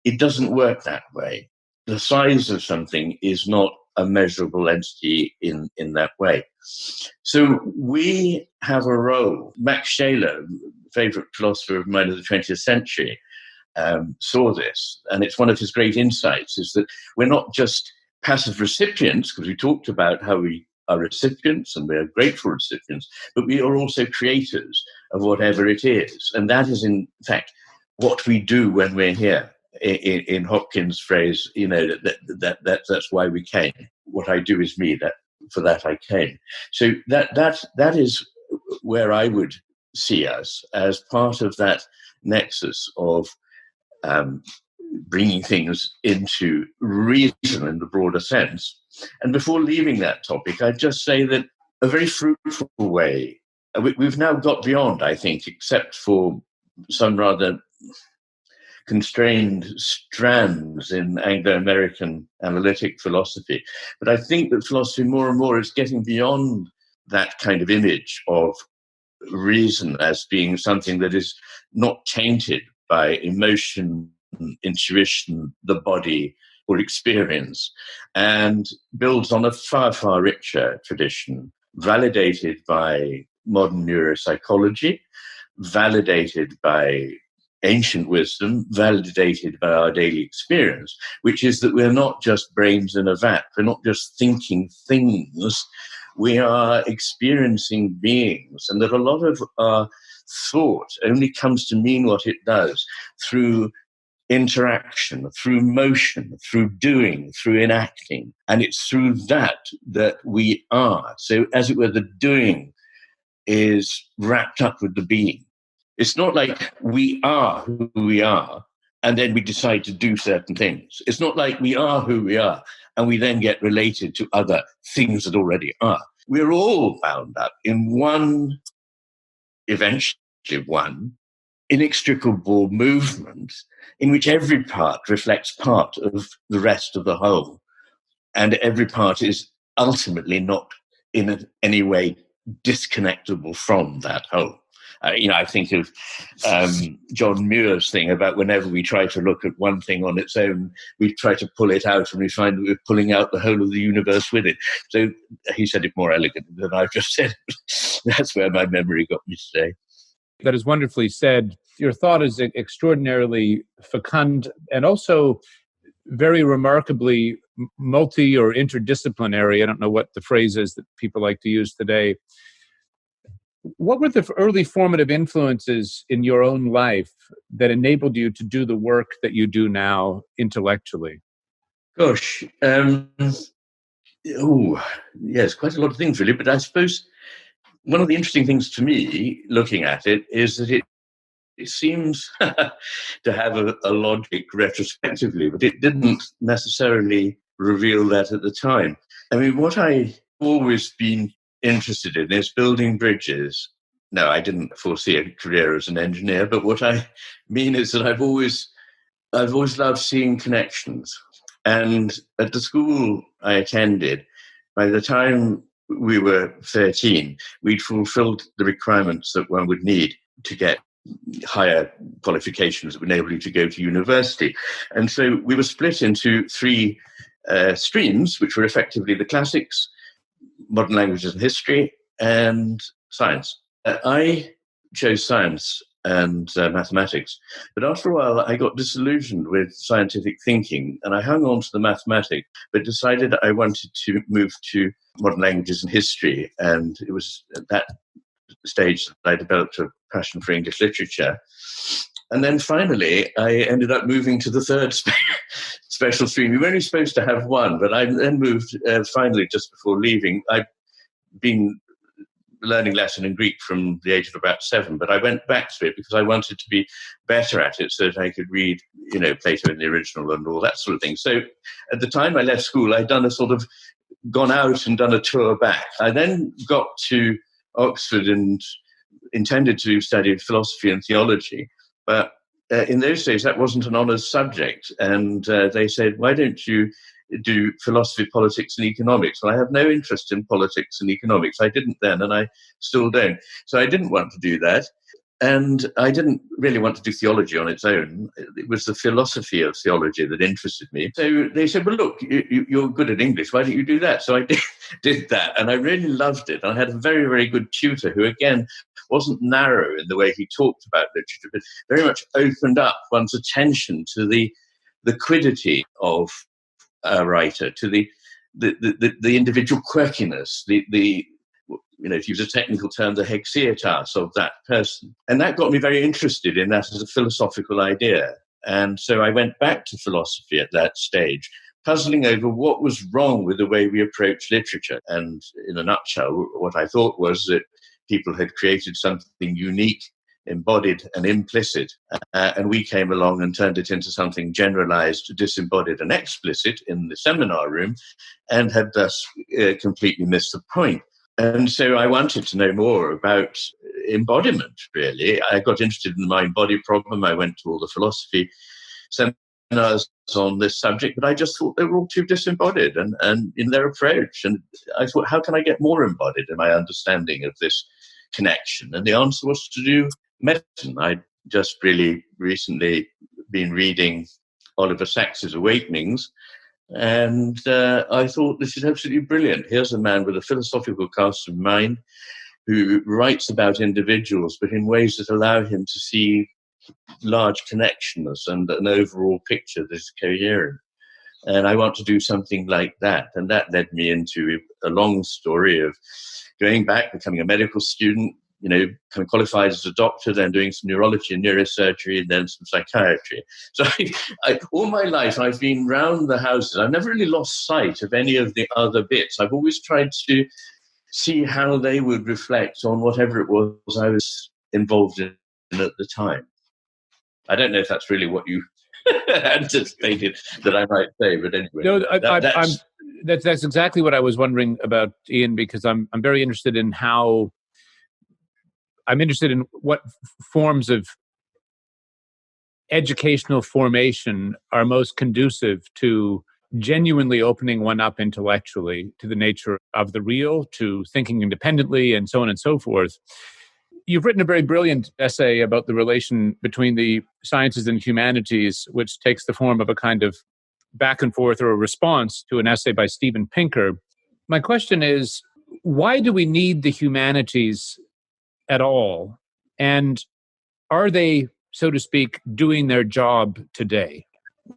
it doesn't work that way. The size of something is not a measurable entity in that way. So we have a role. Max Scheler, favorite philosopher of mine of the 20th century, saw this, and it's one of his great insights, is that we're not just passive recipients, because we talked about how we are recipients and we're grateful recipients, but we are also creators of whatever it is. And that is, in fact, what we do when we're here. In Hopkins' phrase, that's why we came. What I do is me. For that I came. So that is where I would see us, as part of that nexus of bringing things into reason in the broader sense. And before leaving that topic, I'd just say that a very fruitful way, we've now got beyond, I think, except for some rather constrained strands in Anglo-American analytic philosophy. But I think that philosophy more and more is getting beyond that kind of image of reason as being something that is not tainted by emotion, intuition, the body, or experience, and builds on a far, far richer tradition, validated by modern neuropsychology, validated by ancient wisdom, validated by our daily experience, which is that we're not just brains in a vat. We're not just thinking things. We are experiencing beings, and that a lot of our thought only comes to mean what it does through interaction, through motion, through doing, through enacting. And it's through that we are. So, as it were, the doing is wrapped up with the being. It's not like we are who we are and then we decide to do certain things. It's not like we are who we are and we then get related to other things that already are. We're all bound up in one, eventually one, inextricable movement in which every part reflects part of the rest of the whole. And every part is ultimately not in any way disconnectable from that whole. I think of John Muir's thing about whenever we try to look at one thing on its own, we try to pull it out and we find that we're pulling out the whole of the universe with it. So he said it more elegantly than I've just said. That's where my memory got me today. That is wonderfully said. Your thought is extraordinarily fecund and also very remarkably multi or interdisciplinary. I don't know what the phrase is that people like to use today. What were the early formative influences in your own life that enabled you to do the work that you do now intellectually? Gosh, yes, quite a lot of things really. But I suppose one of the interesting things to me, looking at it, is that it seems to have a logic retrospectively, but it didn't necessarily reveal that at the time. I mean, what I always been interested in is building bridges. No, I didn't foresee a career as an engineer, but what I mean is that I've always loved seeing connections. And at the school I attended, by the time we were 13, we'd fulfilled the requirements that one would need to get higher qualifications that would enable you to go to university. And so we were split into three streams, which were effectively the classics, modern languages and history, and science. I chose science and mathematics, but after a while I got disillusioned with scientific thinking and I hung on to the mathematics, but decided I wanted to move to modern languages and history. And it was at that stage that I developed a passion for English literature. And then finally, I ended up moving to the third special stream. We were only supposed to have one, but I then moved finally just before leaving. I've been learning Latin and Greek from the age of about 7, but I went back to it because I wanted to be better at it so that I could read, Plato in the original and all that sort of thing. So at the time I left school, I'd gone out and done a tour back. I then got to Oxford and intended to study philosophy and theology, but in those days that wasn't an honours subject, and they said, why don't you do philosophy, politics and economics? Well, I have no interest in politics and economics. I didn't then, and I still don't. So I didn't want to do that. And I didn't really want to do theology on its own. It was the philosophy of theology that interested me. So they said, well, look, you're good at English. Why don't you do that? So I did that, and I really loved it. I had a very, very good tutor who, again, wasn't narrow in the way he talked about literature, but very much opened up one's attention to the quiddity of a writer, to the individual quirkiness, to use a technical term, the hexietas of that person. And that got me very interested in that as a philosophical idea. And so I went back to philosophy at that stage, puzzling over what was wrong with the way we approach literature. And in a nutshell, what I thought was that people had created something unique, embodied and implicit, and we came along and turned it into something generalized, disembodied and explicit in the seminar room, and had thus completely missed the point. And so I wanted to know more about embodiment, really. I got interested in the mind-body problem. I went to all the philosophy seminars on this subject, but I just thought they were all too disembodied and in their approach. And I thought, how can I get more embodied in my understanding of this connection? And the answer was to do medicine. I'd just really recently been reading Oliver Sacks's Awakenings, and I thought, this is absolutely brilliant. Here's a man with a philosophical cast of mind who writes about individuals, but in ways that allow him to see large connections and an overall picture that is coherent. And I want to do something like that. And that led me into a long story of going back, becoming a medical student, kind of qualified as a doctor, then doing some neurology and neurosurgery, and then some psychiatry. So all my life, I've been round the houses. I've never really lost sight of any of the other bits. I've always tried to see how they would reflect on whatever it was I was involved in at the time. I don't know if that's really what you anticipated that I might say, but anyway. No, that's exactly what I was wondering about, Iain, because I'm very interested in how. I'm interested in what forms of educational formation are most conducive to genuinely opening one up intellectually to the nature of the real, to thinking independently, and so on and so forth. You've written a very brilliant essay about the relation between the sciences and humanities, which takes the form of a kind of back and forth or a response to an essay by Steven Pinker. My question is, why do we need the humanities at all? And are they, so to speak, doing their job today?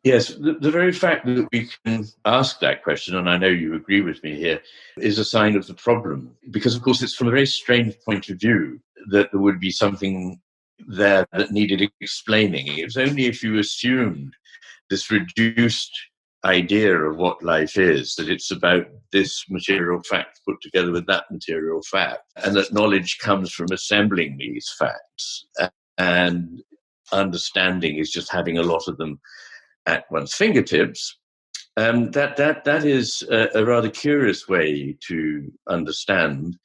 Yes, the very fact that we can ask that question, and I know you agree with me here, is a sign of the problem. Because, of course, it's from a very strange point of view that there would be something there that needed explaining. It was only if you assumed this reduced idea of what life is, that it's about this material fact put together with that material fact, and that knowledge comes from assembling these facts, and understanding is just having a lot of them at one's fingertips. That is a rather curious way to understand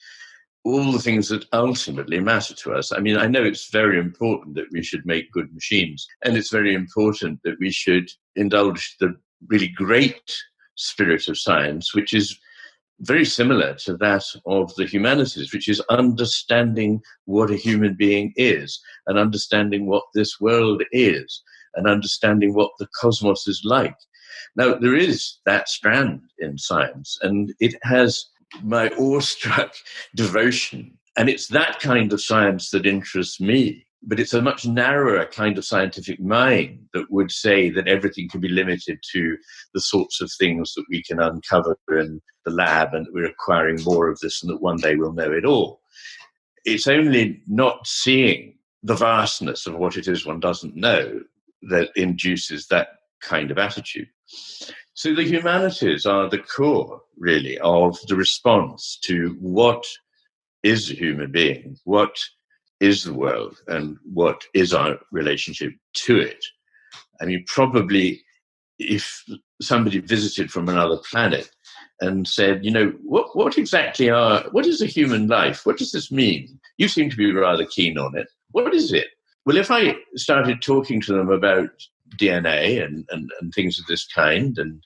all the things that ultimately matter to us. I mean, I know it's very important that we should make good machines, and it's very important that we should indulge the really great spirit of science, which is very similar to that of the humanities, which is understanding what a human being is, and understanding what this world is, and understanding what the cosmos is like. Now, there is that strand in science, and it has my awestruck devotion. And it's that kind of science that interests me. But it's a much narrower kind of scientific mind that would say that everything can be limited to the sorts of things that we can uncover in the lab, and that we're acquiring more of this and that one day we'll know it all. It's only not seeing the vastness of what it is one doesn't know that induces that kind of attitude. So the humanities are the core, really, of the response to what is a human being? What is the world? And what is our relationship to it? I mean, probably if somebody visited from another planet and said, what is a human life? What does this mean? You seem to be rather keen on it. What is it? Well, if I started talking to them about DNA and things of this kind, and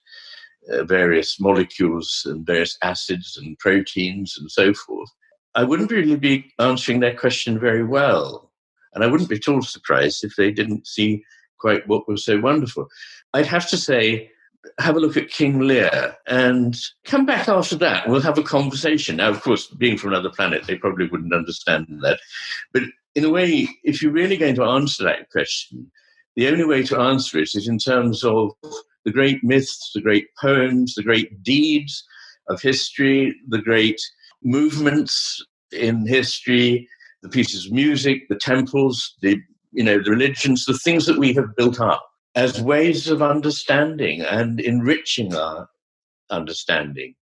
various molecules and various acids and proteins and so forth, I wouldn't really be answering their question very well. And I wouldn't be at all surprised if they didn't see quite what was so wonderful. I'd have to say, have a look at King Lear and come back after that. We'll have a conversation. Now, of course, being from another planet, they probably wouldn't understand that. But in a way, if you're really going to answer that question, the only way to answer it is in terms of the great myths, the great poems, the great deeds of history, the great movements in history, the pieces of music, the temples, the religions, the things that we have built up as ways of understanding and enriching our understanding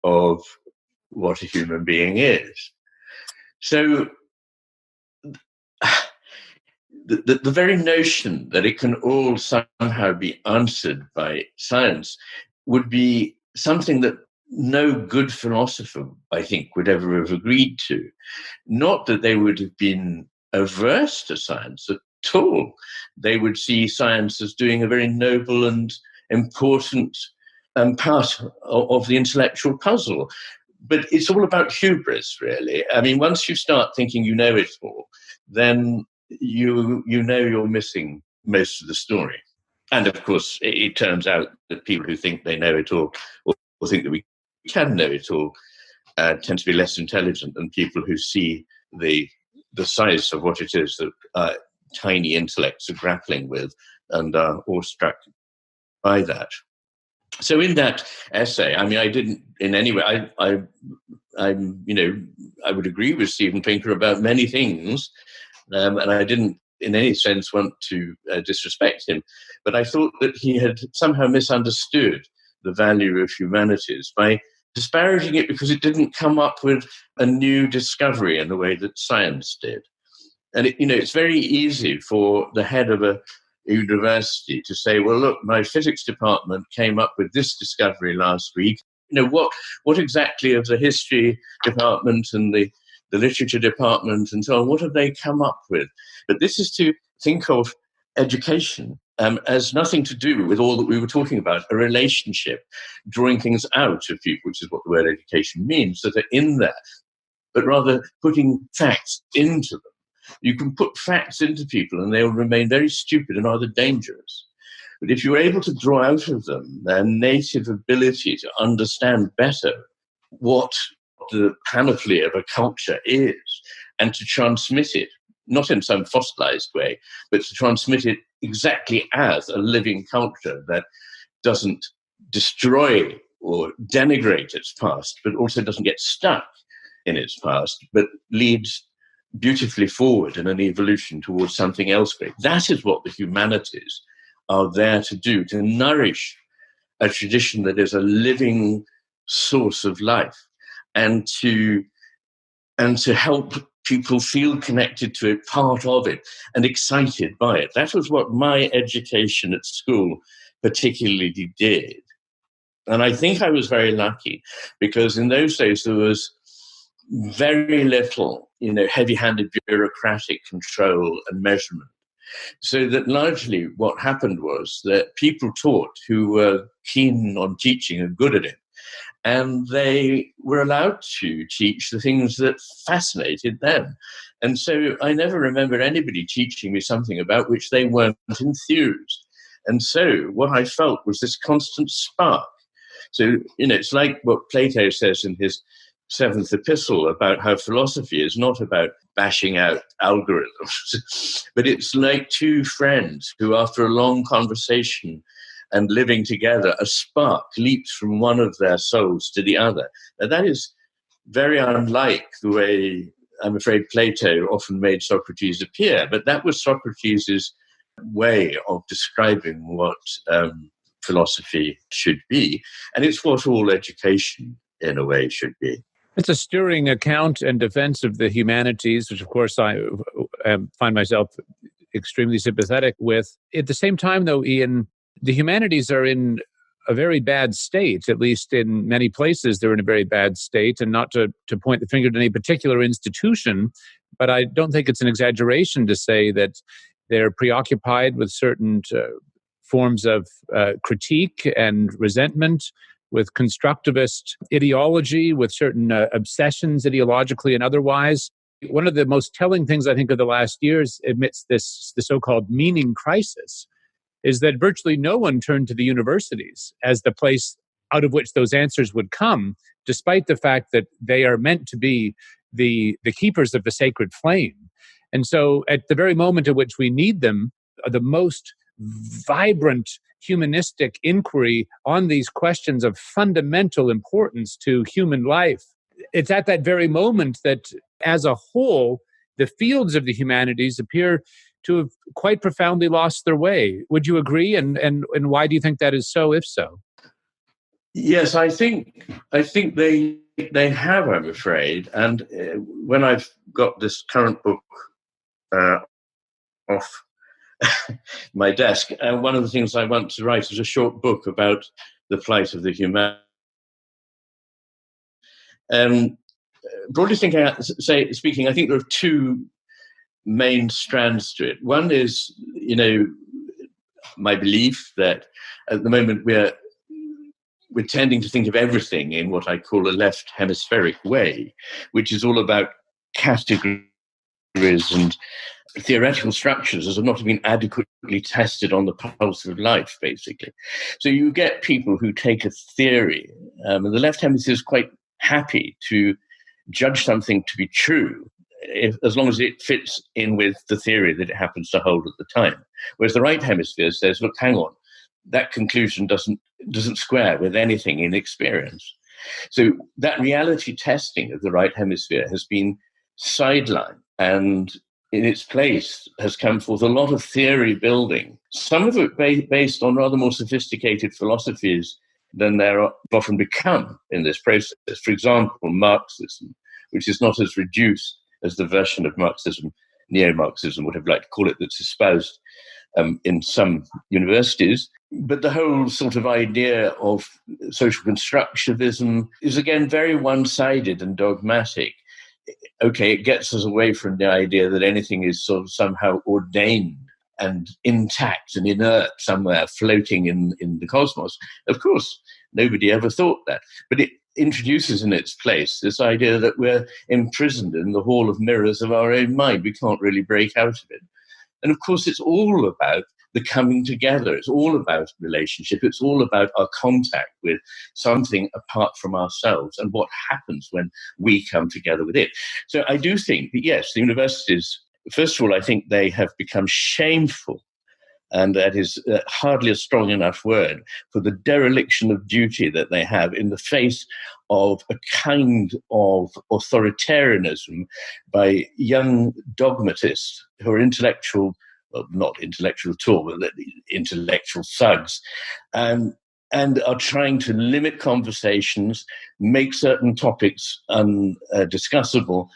of what a human being is. So the very notion that it can all somehow be answered by science would be something that no good philosopher, I think, would ever have agreed to. Not that they would have been averse to science at all. They would see science as doing a very noble and important part of the intellectual puzzle. But it's all about hubris, really. I mean, once you start thinking you know it all, then you know you're missing most of the story. And of course, it turns out that people who think they know it all, or think that we can know it all, tend to be less intelligent than people who see the size of what it is that tiny intellects are grappling with and are awestruck by that. So in that essay, I mean, I didn't in any way, I would agree with Steven Pinker about many things, and I didn't in any sense want to disrespect him, but I thought that he had somehow misunderstood the value of humanities by disparaging it because it didn't come up with a new discovery in the way that science did. And it's very easy for the head of a university to say, well, look, my physics department came up with this discovery last week. What exactly of the history department and the literature department and so on, what have they come up with? But this is to think of education as nothing to do with all that we were talking about, a relationship, drawing things out of people, which is what the word education means, that are in there, but rather putting facts into them. You can put facts into people and they will remain very stupid and rather dangerous. But if you're able to draw out of them their native ability to understand better what the panoply of a culture is and to transmit it, not in some fossilized way, but to transmit it exactly as a living culture that doesn't destroy or denigrate its past, but also doesn't get stuck in its past, but leads beautifully forward in an evolution towards something else great. That is what the humanities are there to do, to nourish a tradition that is a living source of life, and to help people feel connected to it, part of it, and excited by it. That was what my education at school particularly did. And I think I was very lucky because in those days there was very little, heavy-handed bureaucratic control and measurement. So that largely what happened was that people taught who were keen on teaching and good at it, and they were allowed to teach the things that fascinated them. And so I never remember anybody teaching me something about which they weren't enthused. And so what I felt was this constant spark. So, it's like what Plato says in his 7th epistle about how philosophy is not about bashing out algorithms, but it's like two friends who, after a long conversation and living together, a spark leaps from one of their souls to the other. Now, that is very unlike the way, I'm afraid, Plato often made Socrates appear, but that was Socrates' way of describing what philosophy should be, and it's what all education, in a way, should be. It's a stirring account and defense of the humanities, which, of course, I find myself extremely sympathetic with. At the same time, though, Iain, the humanities are in a very bad state. At least in many places, they're in a very bad state. And not to point the finger at any particular institution, but I don't think it's an exaggeration to say that they're preoccupied with certain forms of critique and resentment, with constructivist ideology, with certain obsessions ideologically and otherwise. One of the most telling things, I think, of the last years amidst the so-called meaning crisis is that virtually no one turned to the universities as the place out of which those answers would come, despite the fact that they are meant to be the keepers of the sacred flame. And so at the very moment at which we need them, the most vibrant humanistic inquiry on these questions of fundamental importance to human life, it's at that very moment that, as a whole, the fields of the humanities appear to have quite profoundly lost their way. Would you agree? And why do you think that is so, if so? Yes, I think they have, I'm afraid. And when I've got this current book off my desk, one of the things I want to write is a short book about the plight of the humanities. Broadly speaking, I think there are two main strands to it. One is, my belief that at the moment we're tending to think of everything in what I call a left hemispheric way, which is all about categories and theoretical structures as have not been adequately tested on the pulse of life, basically. So you get people who take a theory, and the left hemisphere is quite happy to judge something to be true as long as it fits in with the theory that it happens to hold at the time. Whereas the right hemisphere says, look, hang on, that conclusion doesn't square with anything in experience. So that reality testing of the right hemisphere has been sidelined, and in its place has come forth a lot of theory building, some of it based on rather more sophisticated philosophies than there often become in this process. For example, Marxism, which is not as reduced as the version of Marxism, neo-Marxism, whatever you like to call it, that's espoused in some universities. But the whole sort of idea of social constructivism is, again, very one-sided and dogmatic. Okay, it gets us away from the idea that anything is sort of somehow ordained and intact and inert somewhere floating in the cosmos. Of course, nobody ever thought that. But it introduces in its place this idea that we're imprisoned in the hall of mirrors of our own mind. We can't really break out of it. And of course, it's all about the coming together. It's all about relationship. It's all about our contact with something apart from ourselves and what happens when we come together with it. So I do think that, yes, the universities, first of all, I think they have become shameful, and that is hardly a strong enough word, for the dereliction of duty that they have in the face of a kind of authoritarianism by young dogmatists who are intellectual, well, not intellectual at all, but intellectual thugs, and are trying to limit conversations, make certain topics undiscussable.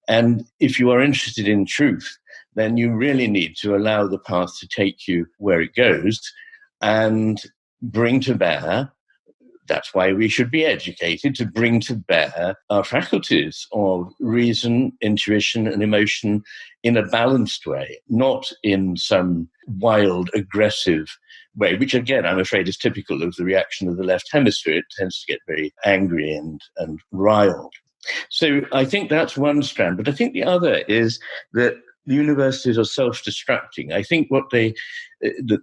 And if you are interested in truth, then you really need to allow the path to take you where it goes and bring to bear, that's why we should be educated, to bring to bear our faculties of reason, intuition, and emotion in a balanced way, not in some wild, aggressive way, which, again, I'm afraid is typical of the reaction of the left hemisphere. It tends to get very angry and riled. So I think that's one strand. But I think the other is that the universities are self-destructing. I think the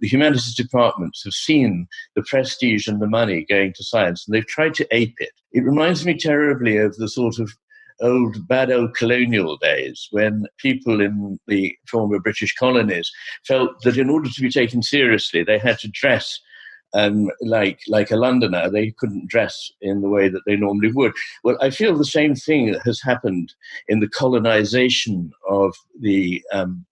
humanities departments have seen the prestige and the money going to science, and they've tried to ape it. It reminds me terribly of the sort of bad old colonial days when people in the former British colonies felt that in order to be taken seriously, they had to dress like a Londoner, they couldn't dress in the way that they normally would. Well, I feel the same thing has happened in the colonization of the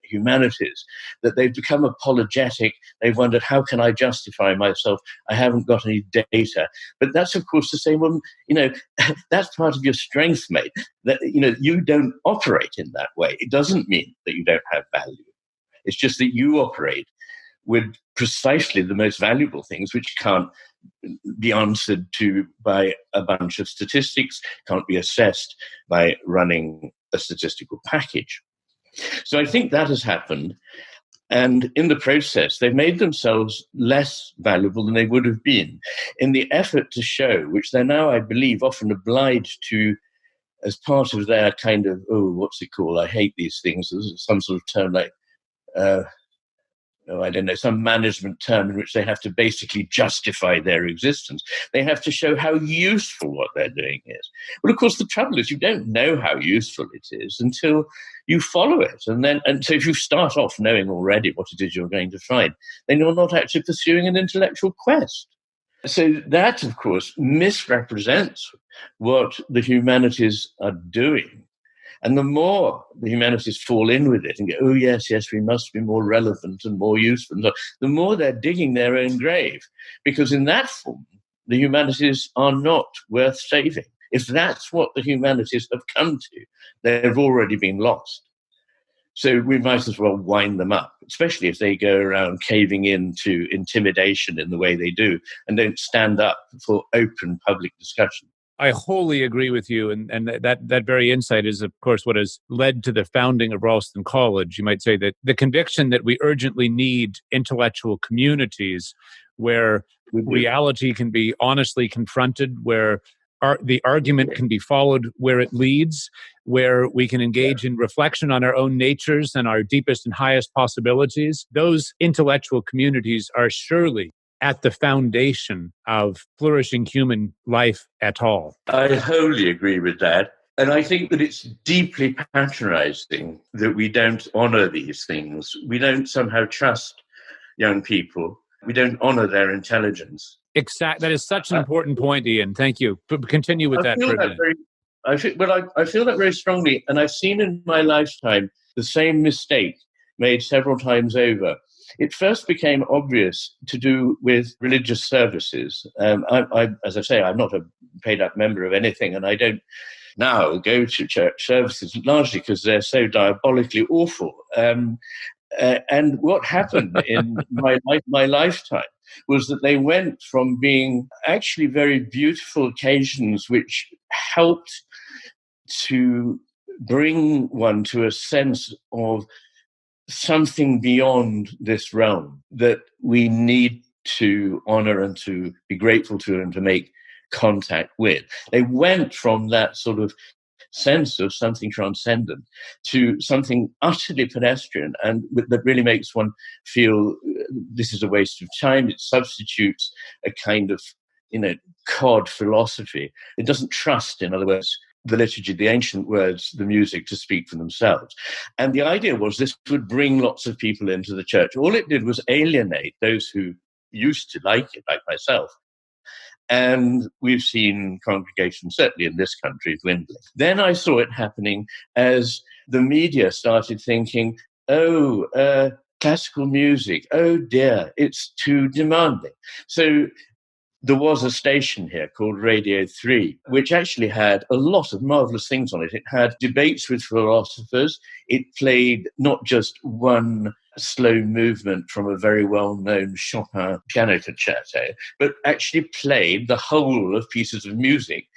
humanities, that they've become apologetic. They've wondered, how can I justify myself? I haven't got any data. But that's, of course, to say, well, that's part of your strength, mate. That, you don't operate in that way. It doesn't mean that you don't have value. It's just that you operate with precisely the most valuable things, which can't be answered to by a bunch of statistics, can't be assessed by running a statistical package. So I think that has happened. And in the process, they've made themselves less valuable than they would have been in the effort to show, which they're now, I believe, often obliged to as part of their kind of, what's it called? I hate these things. There's some sort of term like, I don't know, some management term in which they have to basically justify their existence. They have to show how useful what they're doing is. But of course, the trouble is you don't know how useful it is until you follow it. And so if you start off knowing already what it is you're going to find, then you're not actually pursuing an intellectual quest. So that, of course, misrepresents what the humanities are doing. And the more the humanities fall in with it and go, yes, we must be more relevant and more useful, the more they're digging their own grave. Because in that form, the humanities are not worth saving. If that's what the humanities have come to, they've already been lost. So we might as well wind them up, especially if they go around caving into intimidation in the way they do and don't stand up for open public discussion. I wholly agree with you. And that very insight is, of course, what has led to the founding of Ralston College. You might say that the conviction that we urgently need intellectual communities where reality can be honestly confronted, where the argument can be followed where it leads, where we can engage in reflection on our own natures and our deepest and highest possibilities. Those intellectual communities are surely at the foundation of flourishing human life at all. I wholly agree with that. And I think that it's deeply patronizing that we don't honor these things. We don't somehow trust young people. We don't honor their intelligence. Exactly. That is such an important point, Iain. Thank you. Continue with that. I feel that very strongly. And I've seen in my lifetime the same mistake made several times over. It first became obvious to do with religious services. As I say, I'm not a paid-up member of anything, and I don't now go to church services largely because they're so diabolically awful. And what happened in my lifetime was that they went from being actually very beautiful occasions which helped to bring one to a sense of something beyond this realm that we need to honor and to be grateful to and to make contact with. They went from that sort of sense of something transcendent to something utterly pedestrian and that really makes one feel this is a waste of time. It substitutes a kind of, cod philosophy. It doesn't trust, in other words, the liturgy, the ancient words, the music to speak for themselves. And the idea was this would bring lots of people into the church. All it did was alienate those who used to like it, like myself. And we've seen congregations, certainly in this country, dwindling. Then I saw it happening as the media started thinking, classical music, oh dear, it's too demanding. So there was a station here called Radio 3, which actually had a lot of marvelous things on it. It had debates with philosophers. It played not just one slow movement from a very well-known Chopin piano concerto, but actually played the whole of pieces of music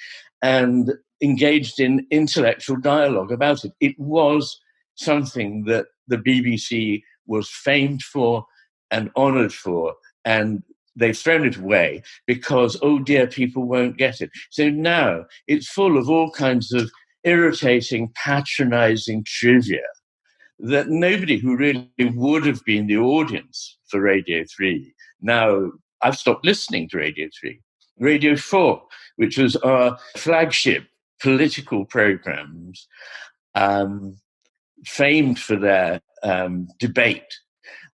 and engaged in intellectual dialogue about it. It was something that the BBC was famed for and honored for, and they've thrown it away because, oh dear, people won't get it. So now it's full of all kinds of irritating, patronizing trivia that nobody who really would have been the audience for Radio 3. Now, I've stopped listening to Radio 3. Radio 4, which was our flagship political programs, famed for their debate,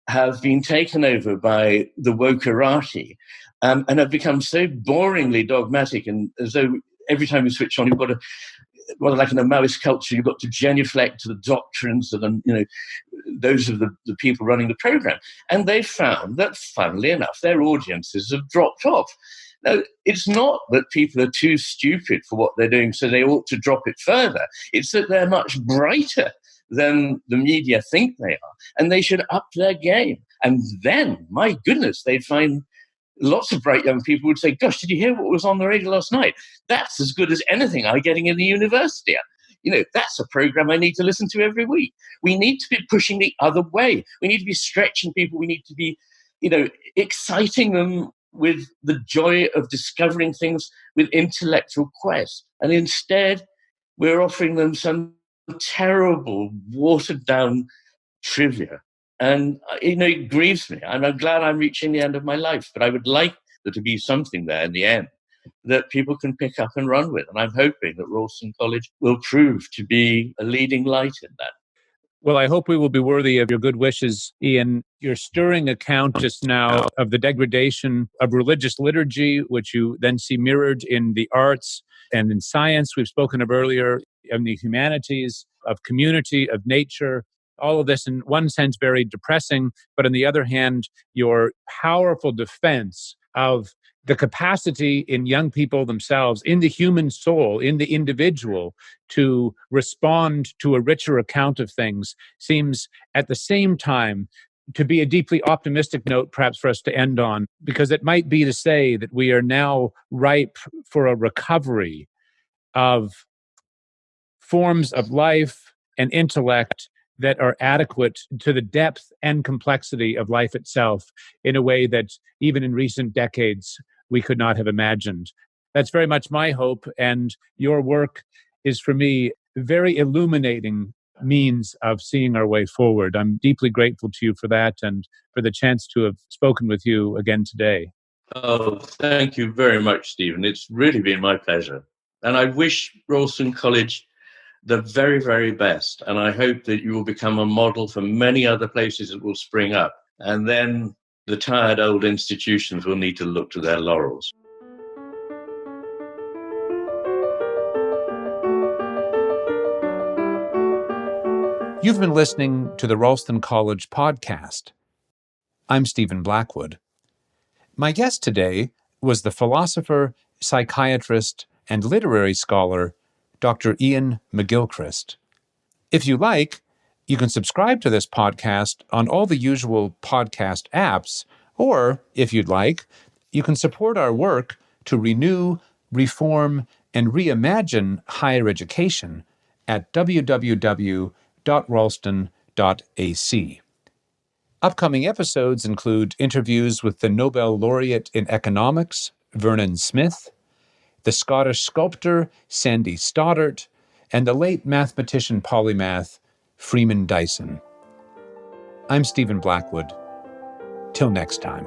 have been taken over by the wokerati. and have become so boringly dogmatic, and as though every time you switch on, you've got to, rather like in a Maoist culture, you've got to genuflect to the doctrines of those of the people running the program. And they found that, funnily enough, their audiences have dropped off. Now, it's not that people are too stupid for what they're doing, so they ought to drop it further. It's that they're much brighter than the media think they are, and they should up their game. And then, my goodness, they'd find lots of bright young people would say, gosh, did you hear what was on the radio last night? That's as good as anything I'm getting in the university. That's a program I need to listen to every week. We need to be pushing the other way. We need to be stretching people. We need to be, exciting them with the joy of discovering things with intellectual quest. And instead, we're offering them some terrible, watered-down trivia. And, it grieves me. And I'm glad I'm reaching the end of my life. But I would like there to be something there in the end that people can pick up and run with. And I'm hoping that Ralston College will prove to be a leading light in that. Well, I hope we will be worthy of your good wishes, Iain. Your stirring account just now of the degradation of religious liturgy, which you then see mirrored in the arts and in science we've spoken of earlier, in the humanities, of community, of nature, all of this in one sense very depressing, but on the other hand, your powerful defense of the capacity in young people themselves, in the human soul, in the individual, to respond to a richer account of things seems at the same time to be a deeply optimistic note perhaps for us to end on, because it might be to say that we are now ripe for a recovery of forms of life and intellect that are adequate to the depth and complexity of life itself in a way that even in recent decades we could not have imagined. That's very much my hope, and your work is for me a very illuminating means of seeing our way forward. I'm deeply grateful to you for that and for the chance to have spoken with you again today. Oh, thank you very much, Stephen. It's really been my pleasure. And I wish Ralston College the very, very best. And I hope that you will become a model for many other places that will spring up. And then the tired old institutions will need to look to their laurels. You've been listening to the Ralston College podcast. I'm Stephen Blackwood. My guest today was the philosopher, psychiatrist, and literary scholar, Dr. Iain McGilchrist. If you like, you can subscribe to this podcast on all the usual podcast apps, or, if you'd like, you can support our work to renew, reform, and reimagine higher education at www.ralston.ac. Upcoming episodes include interviews with the Nobel laureate in economics, Vernon Smith, the Scottish sculptor, Sandy Stoddart, and the late mathematician polymath, Freeman Dyson. I'm Stephen Blackwood. Till next time.